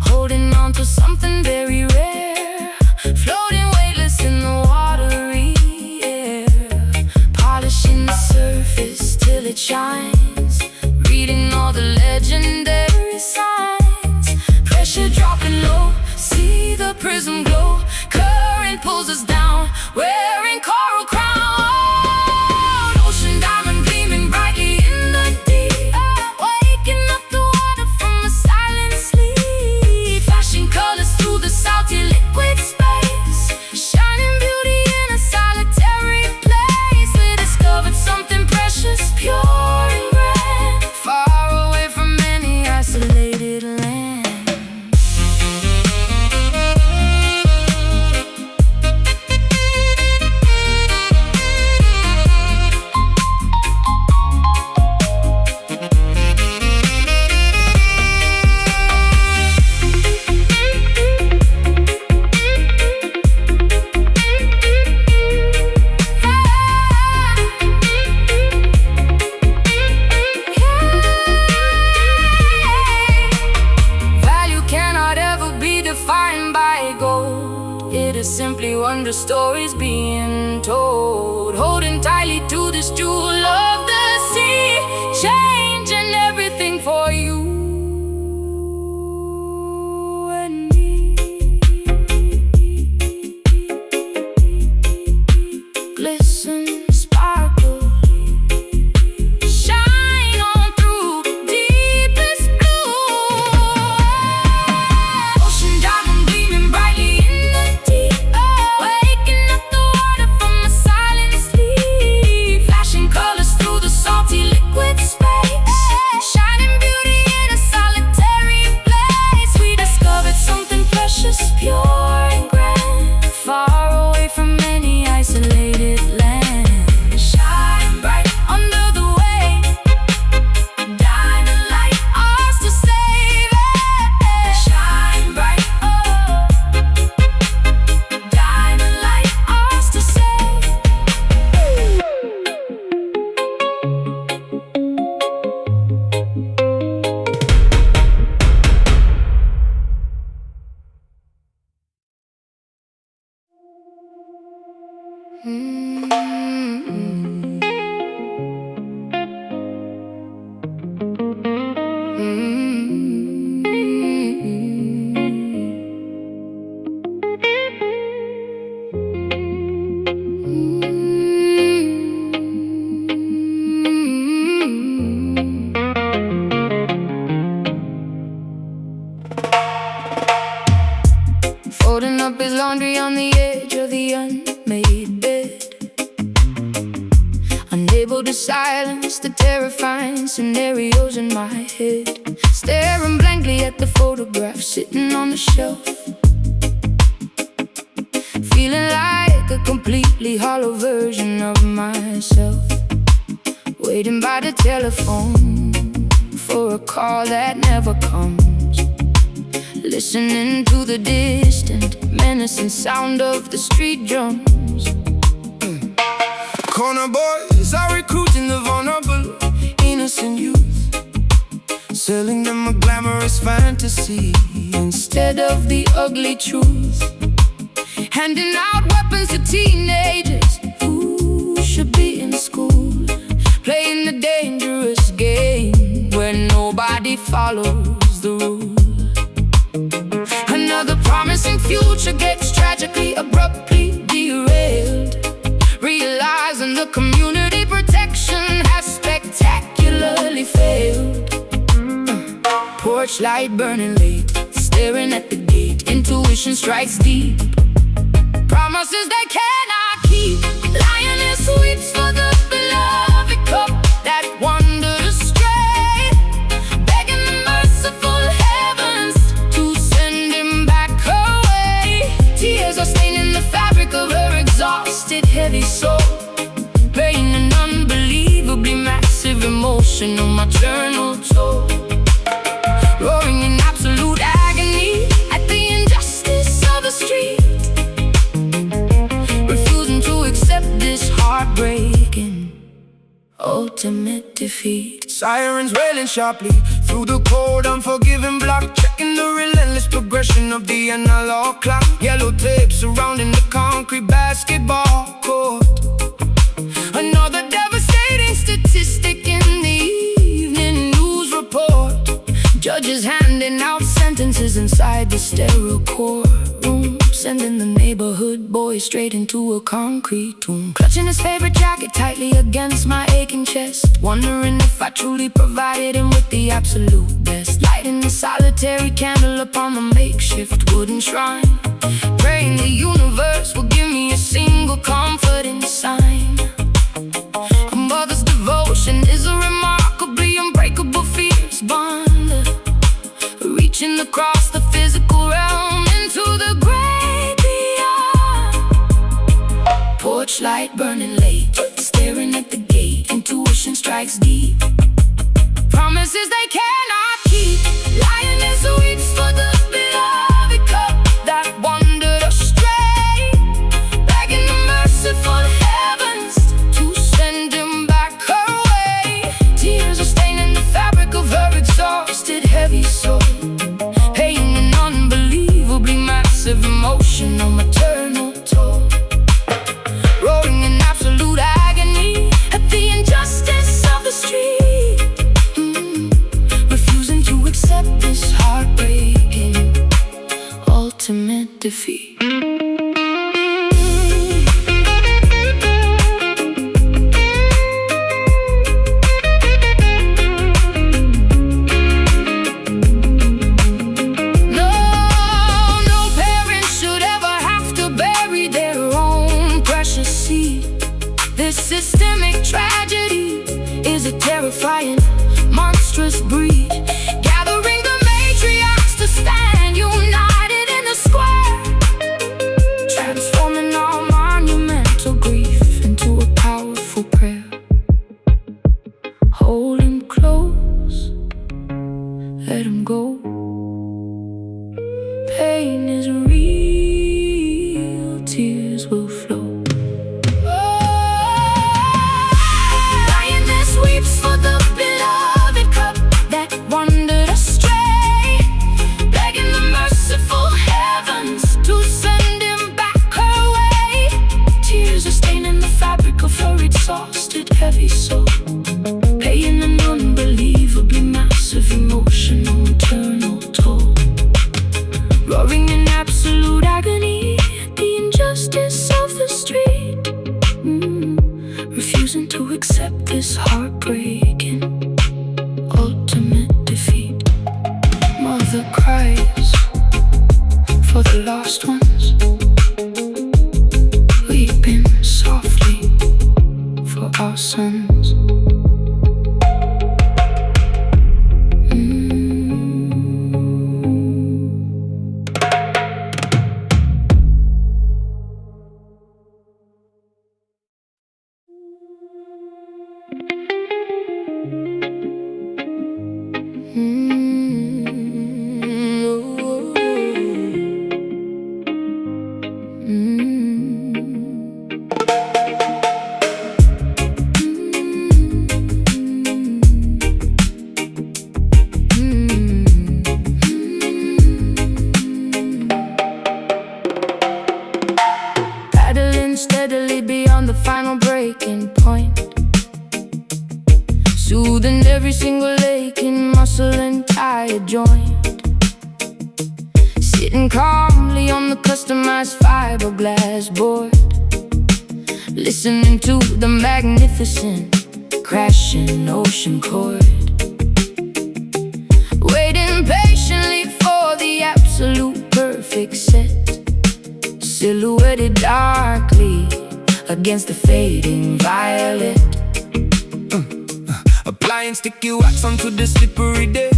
Holding on to something very rare, floating weightless in the watery air. Polishing the surface till it shines, reading all the legendary signs. Pressure dropping low, see the prism glow. Current pulls us down, wearing coral crown. Ocean diamond gleaming brightly in the deep, waking up the water from a silent sleep. Flashing colors through the salty liquid space, shining beauty in a solitary place. We discovered something precious, pure and grand, far away from any isolated land. Value cannot ever be defined by gold. It is simply wonder stories being told. Holding tightly to this jewel of the sea, changing everything for you and me. Glisten, sparkle, shine on through deepest blue. Ocean diamond gleaming brightly in the deep, waking up the water from a silent sleep. Flashing colors through the salty liquid space, shining beauty in a solitary place. We discovered something precious, pure and grand, far away from any isolated land. Shine bright under the wave, diamond light, ours to save it. Shine bright, oh, diamond light, ours to save. Folding up his laundry on the edge of the unmade bed, unable to silence the terrifying scenarios in my head. Staring blankly at the photograph sitting on the shelf, feeling like a completely hollow version of myself, waiting by the telephone for a call that never comes, listening to the distant, menacing sound of the street drums. Corner boys are recruiting the vulnerable, innocent youth, selling them a glamorous fantasy instead of the ugly truth, handing out weapons to teenagers who should be in school, playing the dangerous game where nobody follows the rules. Another promising future gets tragically, abruptly derailed, realizing the community protection has spectacularly failed. Porch light burning late, staring at the gate, intuition strikes deep, promises they cannot keep. Lioness weeps for the beloved cup that wandered astray, begging the merciful heavens to send him back away. Tears are staining the fabric of her exhausted, heavy soul, paying an unbelievably massive emotional maternal toll, roaring in absolute agony at the injustice of the street, refusing to accept this heartbreaking ultimate defeat. Sirens wailing sharply through the cold, unforgiving block, checking the relentless progression of the analog clock. Yellow tape surrounding the concrete basketball court. Another devastating statistic in the evening news report. Judges handing out sentences inside the sterile courtroom, sending the neighborhood boy straight into a concrete tomb. Clutching his favorite jacket tightly against my aching chest, wondering if I truly provided him with the absolute best. Lighting a solitary candle upon the makeshift wooden shrine, praying the universe will give me a single comforting sign. A mother's devotion is a remarkably unbreakable fierce bond, reaching across the physical realm into the great beyond. Porch light burning late, staring at the gate, intuition strikes deep, promises they cannot keep. Lioness weeps for the beloved cup that wandered astray, begging the merciful heavens to send him back away. Tears are staining the fabric of her exhausted, heavy soul, paying an unbelievably massive emotional maternal toll, roaring in absolute agony at the injustice of the street, refusing to accept this heartbreaking ultimate defeat. This systemic tragedy is a terrifying, monstrous breed, gathering the matriarchs to stand united in the square, transforming our monumental grief into a powerful prayer. Hold him close, let him go. Pain is real, tears will flow. For the beloved cup that wandered astray, begging the merciful heavens to send him back away. Tears are staining the fabric of her exhausted, heavy soul, paying an unbelievably massive emotional maternal toll, roaring in absolute agony at the injustice of the street, refusing to accept this heartbreaking ultimate defeat. Mother cries for the lost ones, weeping softly for our sons. turning steadily beyond the final breaking point, soothing every single aching muscle and tired joint. Sitting calmly on the customized fiberglass board, listening to the magnificent crashing ocean chord, waiting patiently for the absolute perfect set, silhouetted darkly against the fading violet. Applying sticky wax onto the slippery deck,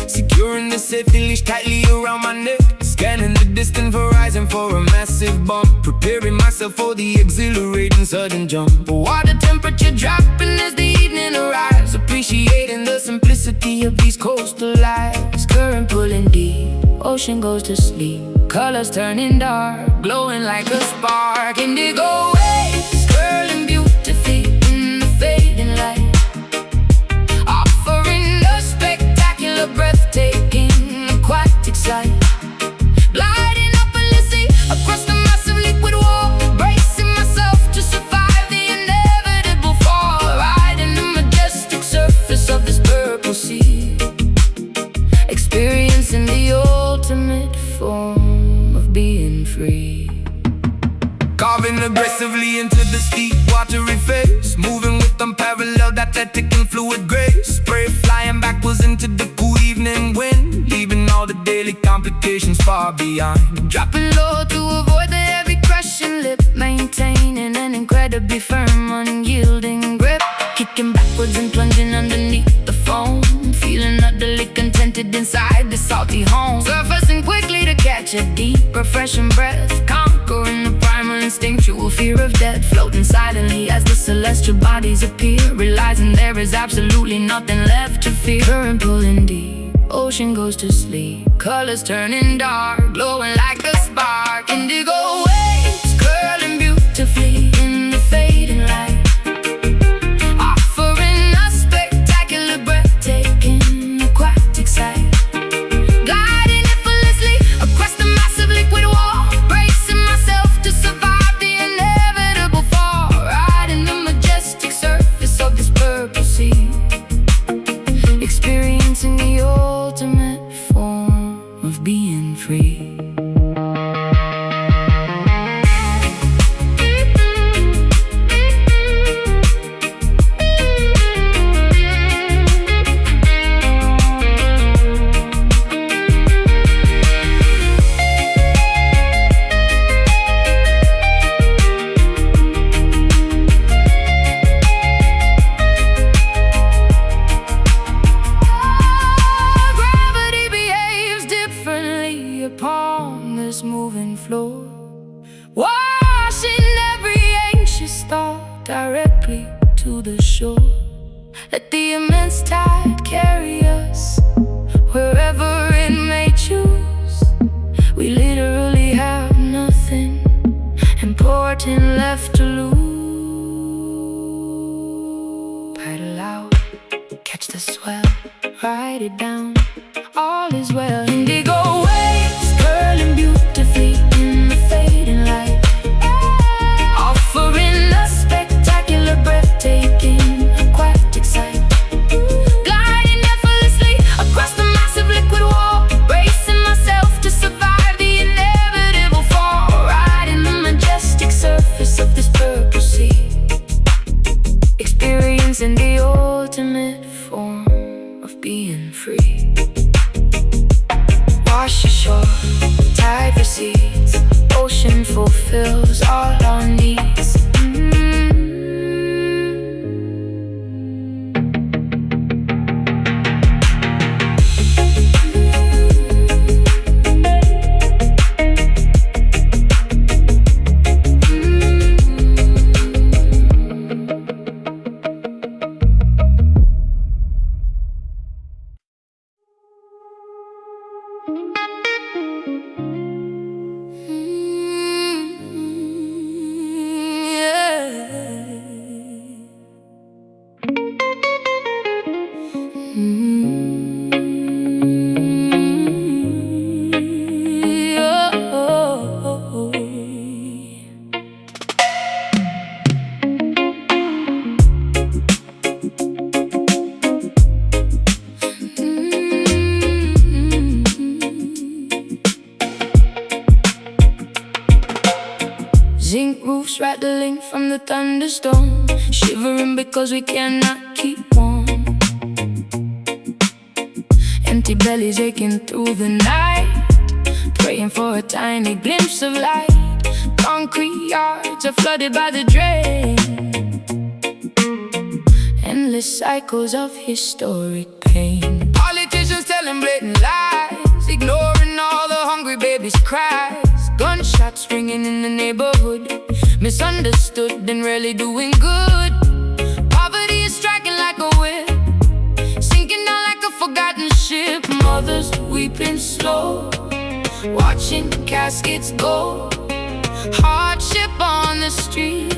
securing the safety leash tightly around my neck. Scanning the distant horizon for a massive bump, preparing myself for the exhilarating sudden jump. Water temperature dropping as the evening arrives, appreciating the simplicity of these coastal lives. Current pulling deep, ocean goes to sleep, colors turning dark, glowing like a spark. Indigo waves curling beautifully in the fading light, offering a spectacular, breathtaking, aquatic sight. Gliding up endlessly across the massive liquid wall, bracing myself to survive the inevitable fall, riding the majestic surface of this purple sea, experiencing the ultimate form of being free. Carving aggressively into the steep, watery face, moving with unparalleled athletic and fluid grace. Spray flying backwards into the cool evening wind, leaving all the daily complications far behind. Dropping low to avoid the heavy crushing lip, maintaining an incredibly firm, unyielding grip. Kicking backwards and plunging underneath the foam, feeling utterly contented inside the salty home. Surfacing quickly to catch a deep, refreshing breath, conquering the primal instinctual fear of death. Floating silently as the celestial bodies appear, realizing there is absolutely nothing left to fear. Current pulling deep, ocean goes to sleep, colors turning dark, glowing like a spark. Indigo waves curling beautifully in the fading light, offering a spectacular, breathtaking, aquatic sight. Gliding effortlessly across the massive liquid wall, bracing myself to survive the inevitable fall, riding the majestic surface of this purple sea, experiencing the ultimate form of being free. Gravity behaves differently upon this moving floor, washing every anxious thought directly to the shore. Let the immense tide carry us wherever it may choose. We literally have nothing important left to lose. Paddle out, catch the swell, ride it down, all is well. Indigo waves curling beautifully in the fading light, offering a spectacular, breathtaking, aquatic sight. Gliding effortlessly across the massive liquid wall, bracing myself to survive the inevitable fall, riding the majestic surface of this purple sea, experiencing the ultimate form of being free. from the thunderstorm, shivering because we cannot keep warm. Empty bellies aching through the night, praying for a tiny glimpse of light. Concrete yards are flooded by the drain, endless cycles of historic pain. Politicians telling blatant lies, ignoring all the hungry babies' cries. Gunshots ringing in the neighborhood, misunderstood and rarely doing good. Poverty is striking like a whip, sinking down like a forgotten ship. Mothers weeping slow, watching caskets go. Hardship on the street,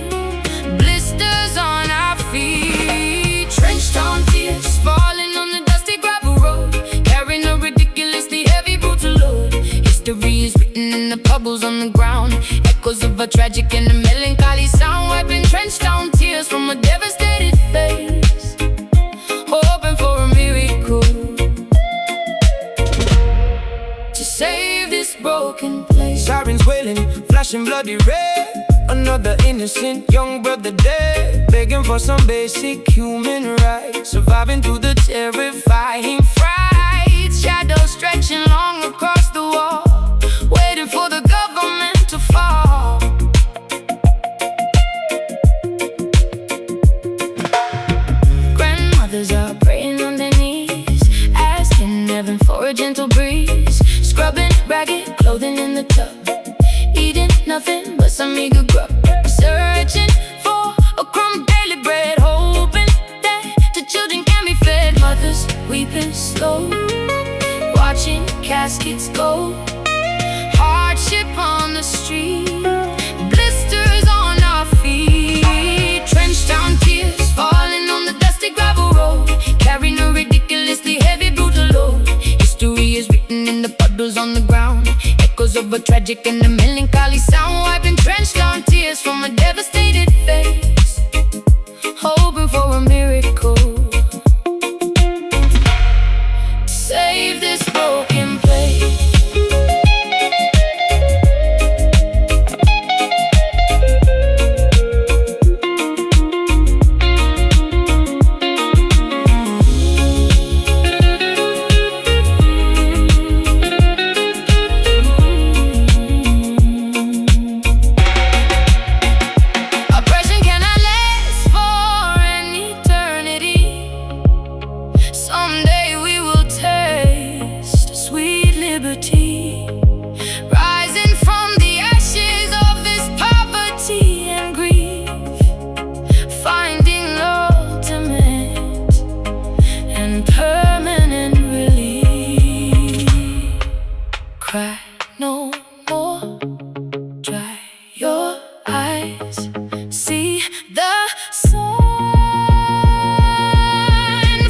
blisters on our feet. Trenched on tears, falling on the dusty gravel road, carrying a ridiculously heavy brutal load. History is written in the puddles on the ground, echoes of a tragic and a melancholy sound. Wiping trenched on tears from a devastated face, hoping for a miracle to save this broken place. Sirens wailing, flashing bloody red. Another innocent young brother dead, begging for some basic human rights. Surviving through the terrifying frights. Shadows stretching long across the wall, waiting for the government to fall. Grandmothers are praying on their knees, asking heaven for a gentle breeze. Scrubbing ragged clothing in the tub, eating nothing but some meager grub. Searching for a crumb of daily bread, hoping that the children can be fed. Mothers weeping slow, watching caskets go. Hardship on the street, blisters on our feet. Trenched down tears, falling on the dusty gravel road, carrying a ridiculously heavy brutal load. History is written in the puddles on the ground, echoes of a tragic and a melancholy sound. Wiping trenched down tears from a devastated face, hoping for a miracle to save this broken place. Rising from the ashes of this poverty and grief, finding ultimate and permanent relief. Cry no more, dry your eyes, see the sun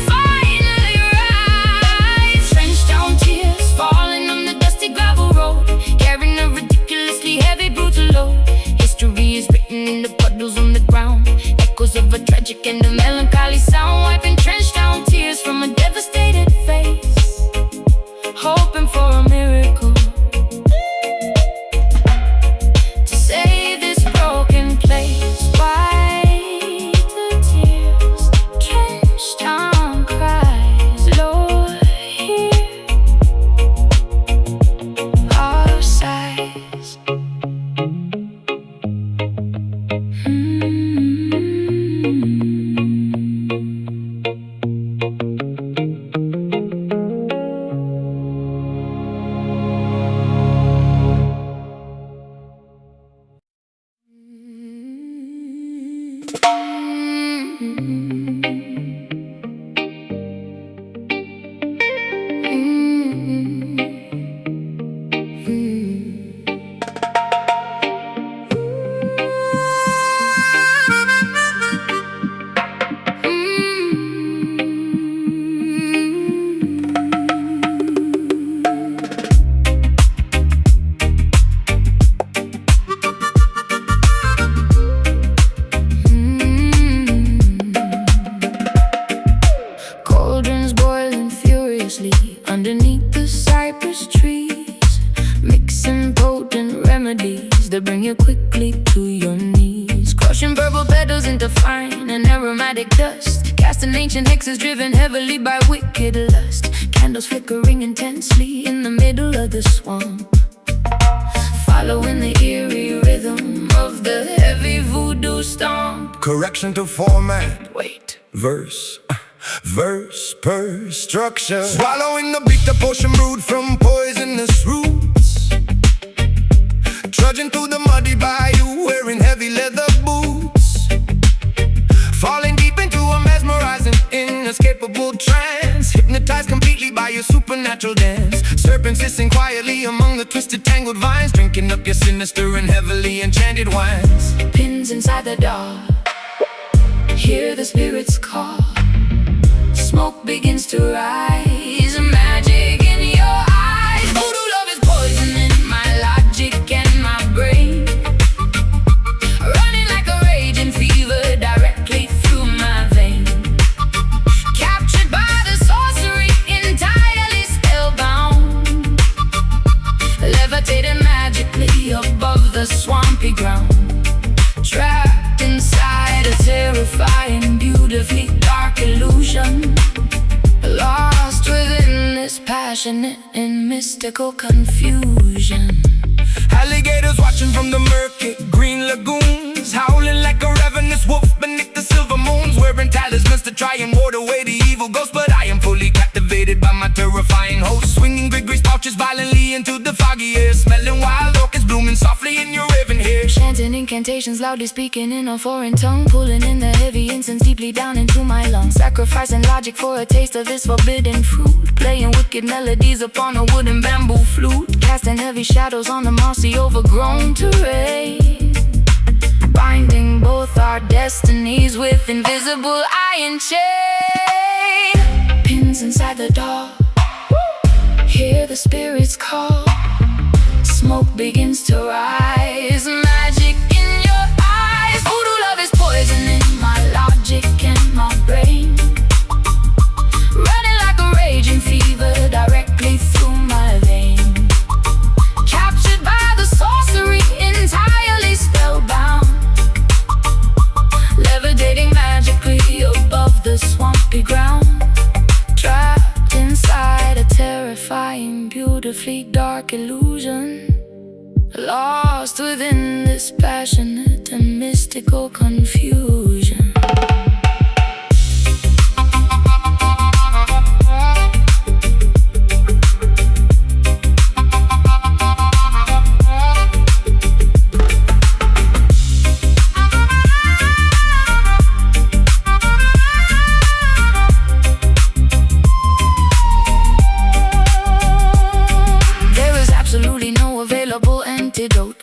finally rise. Trenched down tears, falling on the dusty gravel road, carrying a ridiculously heavy brutal load. History is written in the puddles on the ground, echoes of a tragic and a melancholy sound. Wiping trenched down tears from a devastated face, hoping for a miracle to save this broken place. Wipe the tears, trenched down cries. Lord, hear our sighs. purple petals into fine and aromatic dust, casting ancient hexes driven heavily by wicked lust. Candles flickering intensely in the middle of the swamp, following the eerie rhythm of the heavy voodoo stomp. Correction to format. Wait. Verse per structure. Swallowing the beat, the potion brewed from poisonous roots. Trudging through the muddy bayou, wearing heavy leather boots. Falling deep into a mesmerizing, inescapable trance. Hypnotized completely by your supernatural dance. Serpents hissing quietly among the twisted, tangled vines, drinking up your sinister and heavily enchanted wines. Pins inside the dark, hear the spirits call. Smoke begins to rise, magic in your eyes. Voodoo love is poisoning my logic and my brain, running like a raging fever directly through my vein. Captured by the sorcery, entirely spellbound, levitating magically above the swampy ground. Trapped inside a terrifying, beautifully dark illusion, lost within this passionate and mystical confusion. Alligators watching from the murky green lagoons, howling like a ravenous wolf beneath the silver moons, wearing talismans to try and ward away the evil ghost. But I am fully captivated by my terrifying host, swinging Grigori's pouches violently into the foggy air, smelling wild orchids blooming softly in your raven hair. Chanting incantations, loudly speaking in a foreign tongue, pulling in the heavy incense deeply down into my lungs, sacrificing logic for a taste of this forbidden fruit, playing wicked melodies upon a wooden bamboo flute, casting heavy shadows on the mossy overgrown terrain, binding both our destinies with invisible iron chain. Pins inside the dark, hear the spirits call. Smoke begins to rise, magic in your eyes. Voodoo love is poisoning my logic and my brain, running like a raging fever directly through my vein. Captured by the sorcery, entirely spellbound, levitating magically above the swampy ground. Trapped inside a terrifying, beautifully dark illusion, lost within this passionate and mystical confusion.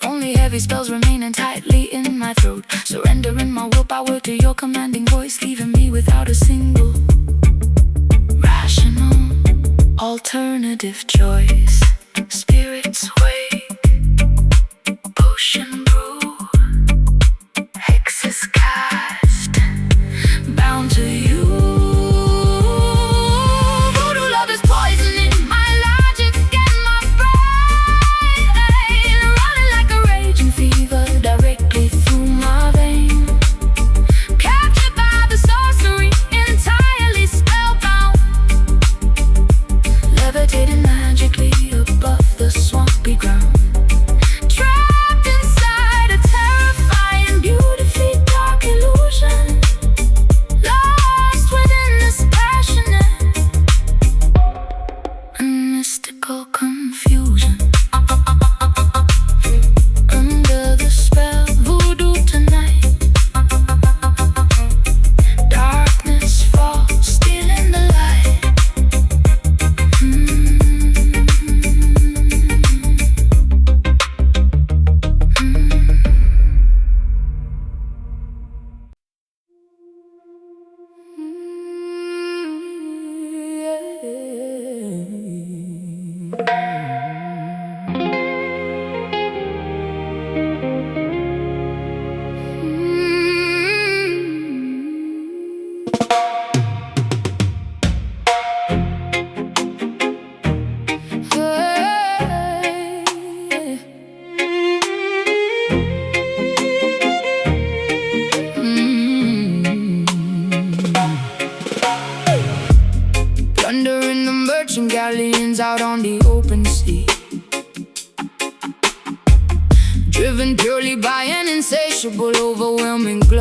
Only heavy spells remaining tightly in my throat, surrendering my willpower to your commanding voice, leaving me without a single rational alternative choice. Spirits wake, potion brew, hexes cast, bound to you. Voodoo love is poisoning my logic and my brain, running like a raging fever directly through my vein. Captured by the sorcery, entirely spellbound, levitating magically above the swampy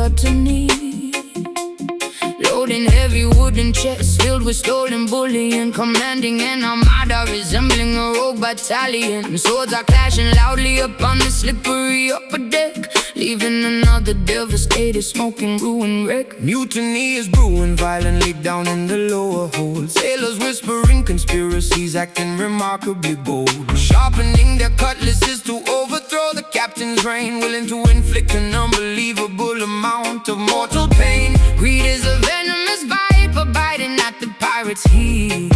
gluttony, loading heavy wooden chests filled with stolen bullion, commanding an armada resembling a rogue battalion. Swords are clashing loudly upon the slippery upper deck, leaving another devastated, smoking ruin wreck. Mutiny is brewing violently down in the lower hold. Sailors whispering conspiracies, acting remarkably bold, sharpening their cutlasses to overthrow the captain's reign, willing to inflict an unbelievable amount of mortal pain. Greed is a venomous viper biting at the pirates' heel.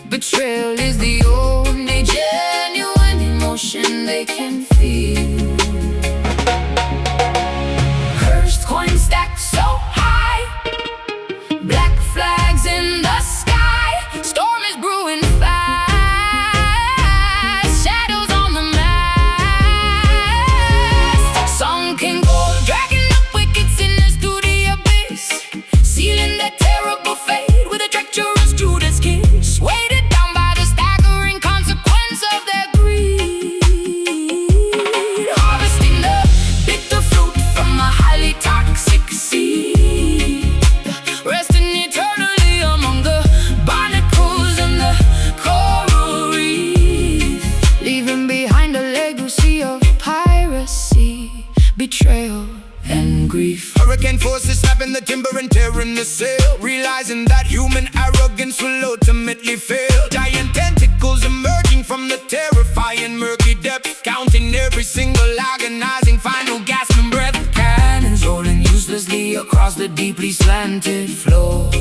Betrayal is the only genuine emotion they can feel. Cursed coins stacked so high, black flags in the sky. Storm is brewing fast, shadows on the mast. Sunken gold dragging up wicked sinners to the abyss, sealing their terrible fate with a treacherous Judas kiss. Weighted down by the staggering consequence of their greed, harvesting the bitter fruit from a highly toxic seed, resting eternally among the barnacles and the coral reef, leaving behind a legacy of piracy, betrayal, and grief. Hurricane forces snapping the timber and tearing the sail, realizing that human arrogance will ultimately fail. Giant tentacles emerging from the terrifying murky depth, counting every single agonizing final gasping breath. Cannons rolling uselessly across the deeply slanted floor,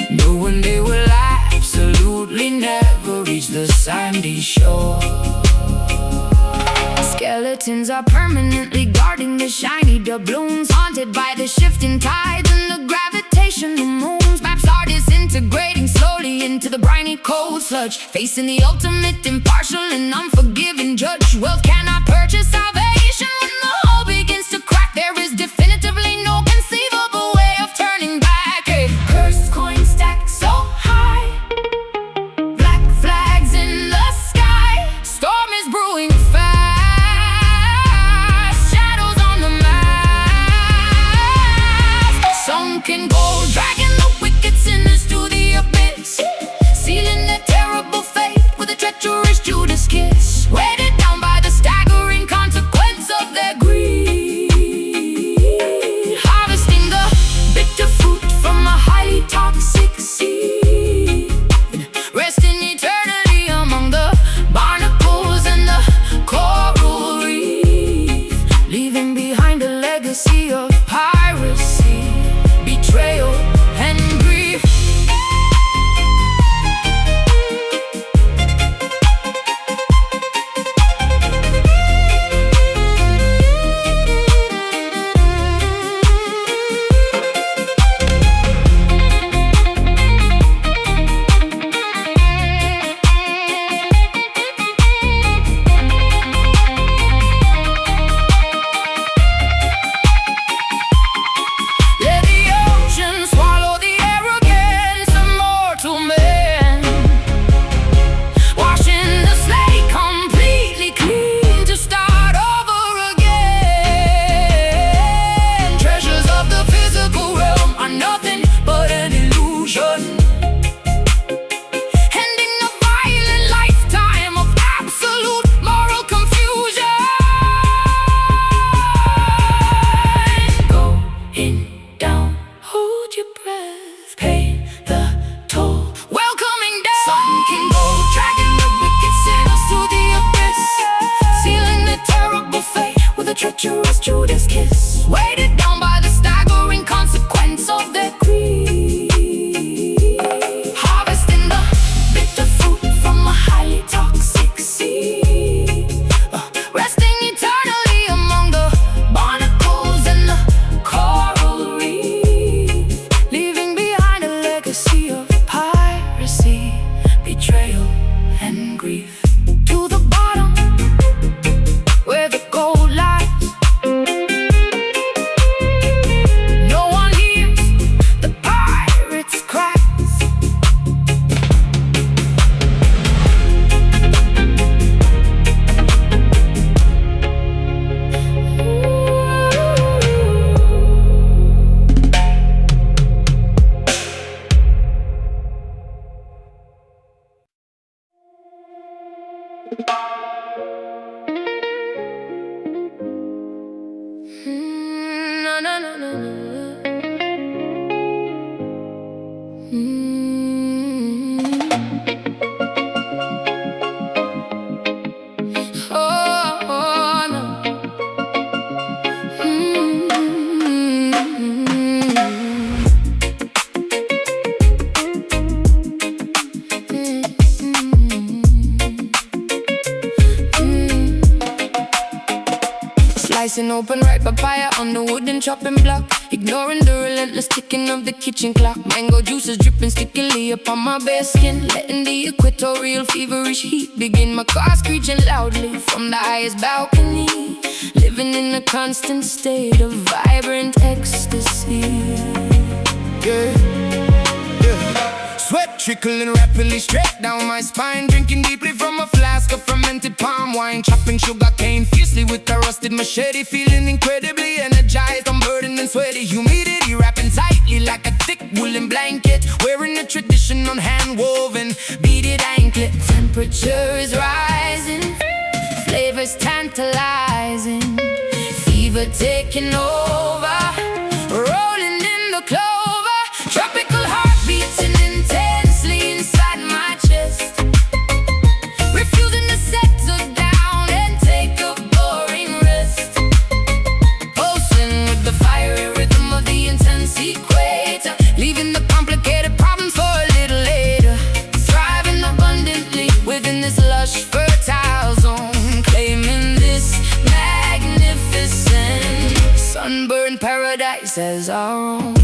knowing they will absolutely never reach the sandy shore. Skeletons are permanently guarding the shiny doubloons, haunted by the shifting tides and the gravitational moons. Maps are disintegrating slowly into the briny cold sludge, facing the ultimate impartial and unforgiving judge. Wealth cannot purchase salvation. When the whole begins to crack, there is definitively no conceivable way of turning back. A cursed coin stacked so high, black flags in the sky. Storm is brewing fast, shadows on the mast. Sunken gold dragging the wicked sinners to the abyss, sealing their terrible fate with a treacherous Judas kiss. Weighted down by the staggering consequence of their greed, harvesting the bitter fruit from a highly toxic seed, resting eternally among the barnacles and the coral reef, leaving behind a legacy of piracy, betrayal, and grief. na, na, na. Mm. Oh, oh, no. Slicing open ripe papaya on the wooden chopping block, ignoring the relentless ticking of the kitchen clock. Mango juices dripping stickily upon my bare skin, letting the equatorial feverish heat begin. My car screeching loudly from the highest balcony, living in a constant state of vibrant ecstasy. Yeah, yeah. Sweat trickling rapidly straight down my spine, drinking deeply from a flask of fermented palm wine, chopping sugar cane fiercely with a rusted machete, feeling incredibly energized, unburdened and sweaty. Humidity wrapping tightly like a thick woolen blanket, wearing a traditional hand-woven beaded anklet. Temperature is rising, flavors tantalizing, fever taking over, rolling in the clover, tropical heart beating intensely inside my chest, refusing to settle down and take a boring rest, pulsing with the fiery rhythm of the intense equator, leaving the complicated problems for a little later, thriving abundantly within this lush fertile zone, claiming this magnificent sunburned paradise as our own.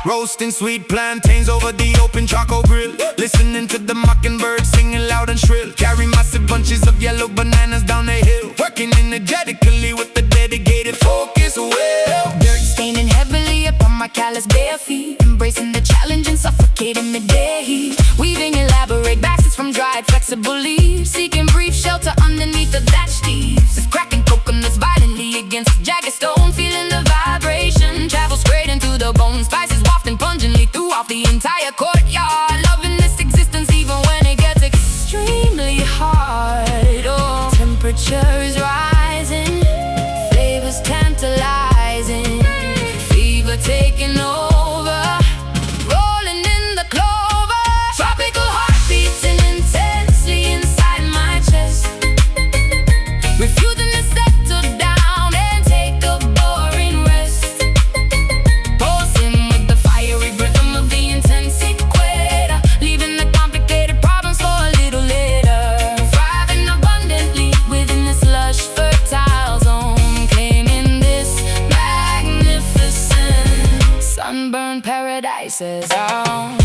Roasting sweet plantains over the open charcoal grill, listening to the mockingbird singing loud and shrill. Carry massive bunches of yellow bananas down the hill, working energetically with the dedicated focus will. Dirt staining heavily upon my callous bare feet, embracing the challenge and suffocating midday heat, weaving elaborate baskets from dried flexible leaves, seeking brief shelter underneath the thatched eaves, cracking coconuts violently against jagged stone, feeling the vibration travel straight into the bone, spices wafting pungently throughout the entire courtyard, loving this existence even when it gets extremely hard. Oh, temperature is rising, flavors tantalizing, fever taking over, rolling in the clover, tropical heart beating intensely inside my chest, refusing to settle down and take a boring rest, pulsing with the fiery rhythm of the intense equator, leaving the complicated problems for a little later, thriving abundantly within this lush fertile zone, claiming this magnificent sunburned paradise as our own.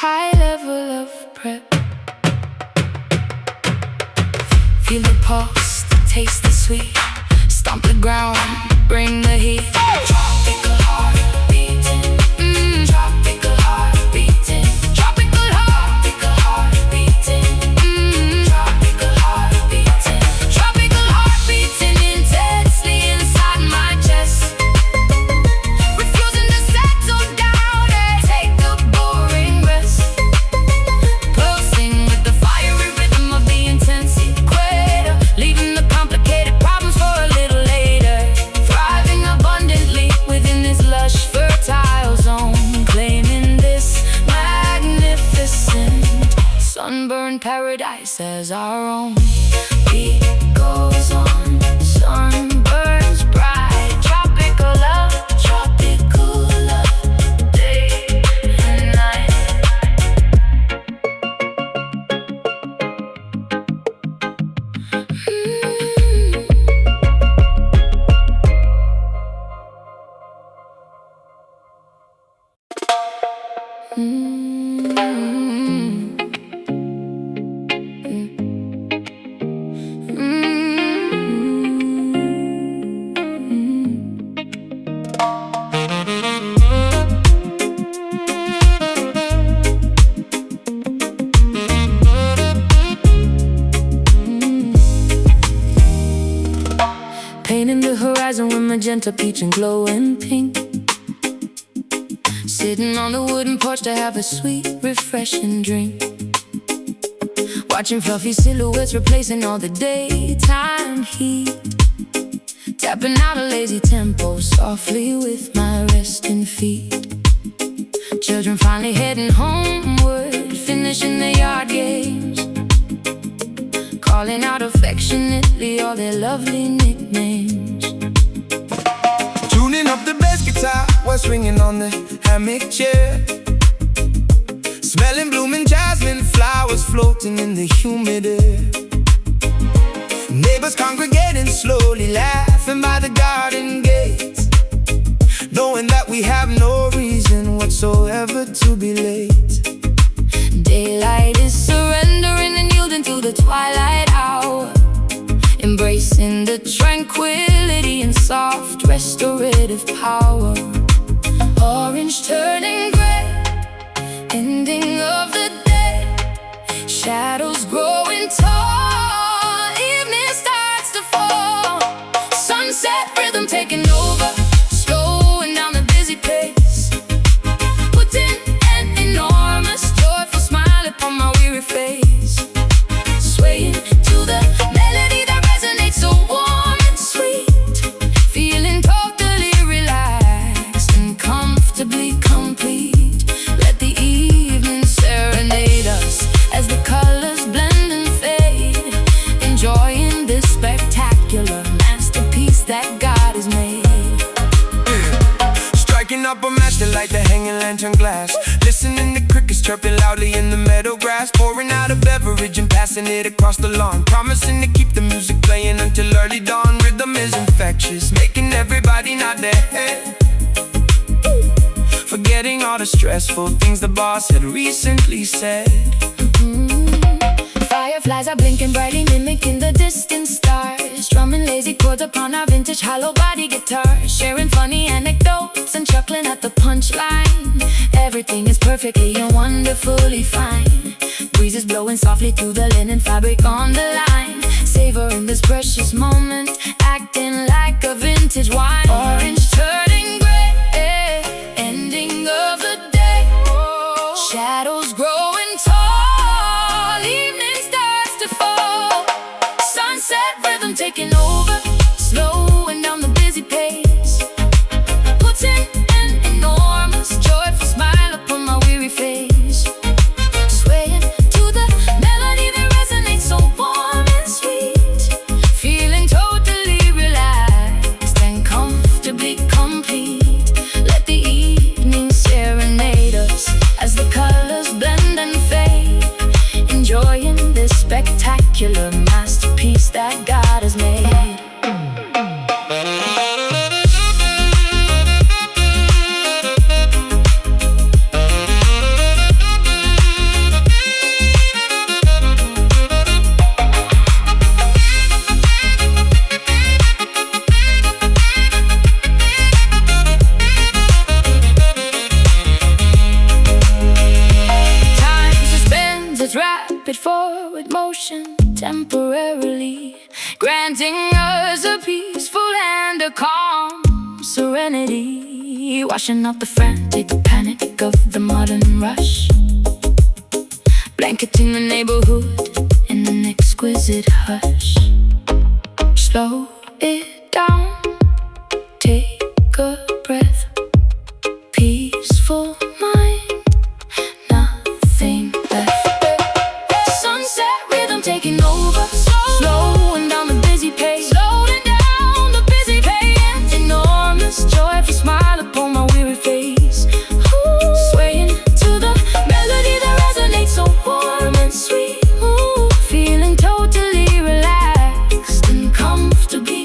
High level of prep, feel the pulse, taste the sweet, stomp the ground, bring the heat. Tropical heart beating, tropical heart beating, tropical heart beating, tropical heart beating, tropical heart beating intensely inside my chest, refusing to settle down and take a boring rest, pulsing with the fiery rhythm of the intense equator, leaving the complicated problems for a little later, thriving abundantly within this lush fertile zone, claiming this magnificent sunburned paradise as our own. Beat goes on, sun burns bright, tropical love, day and night. painting the horizon with magenta, peach, and glowing pink. Sitting on the wooden porch to have a sweet, refreshing drink. Watching fluffy silhouettes replacing all the daytime heat. Tapping out a lazy tempo softly with my resting feet. Children finally heading homeward, finishing their yard games, calling out affectionately all their lovely nicknames. Tuning up the bass guitar while swinging on the hammock chair. Smelling blooming jasmine flowers floating in the humid air. Neighbors congregating slowly, laughing by the garden gates, knowing that we have no reason whatsoever to be late. Daylight is surrendering and yielding to the twilight hour, embracing the tranquility and soft restorative power. Orange turning gray, ending of the day. Shadows growing tall, evening starts to fall. Sunset rhythm taking over, slowing down the busy pace, putting an enormous joyful smile upon my weary face. Swaying to the melody that resonates so warm and sweet, feeling totally relaxed and comfortably complete. Let the evening serenade us as the colors blend and fade, enjoying this spectacular masterpiece that God has made. Striking up a match to light the hanging lantern glass, listening to crickets chirping loudly in the meadow grass, pouring out a beverage and passing it across the lawn, promising to keep the music playing until early dawn. Rhythm is infectious, making everybody nod their head, forgetting all the stressful things the boss had recently said. Fireflies are blinking brightly, mimicking the distant stars, strumming lazy chords upon our vintage hollow body guitar, sharing funny anecdotes and chuckling at the punchline. Everything is perfectly and wonderfully fine. Breezes blowing softly through the linen fabric on the line, savoring this precious moment, acting like a vintage wine. Orange turning gray, ending of the day. Shadows growing tall, evening starts to fall. Sunset rhythm taking over, slowing down the busy pace, putting an enormous joyful smile upon my weary face. Swaying to the melody that resonates so warm and sweet, feeling totally relaxed and comfortably complete. Let the evening serenade us as the colors blend and fade, enjoying this spectacular masterpiece that God has made. Time suspends its rapid forward motion temporarily, granting us a peaceful and a calm serenity, washing out the frantic panic of the modern rush, blanketing the neighborhood in an exquisite hush. Slow it down, take a breath, peaceful mind, nothing left. Sunset rhythm taking over, slowing down the busy pace, slowing down the busy pace. Enormous joyful smile upon my weary face. Ooh, swaying to the melody that resonates so warm and sweet. Ooh, feeling totally relaxed and comfortably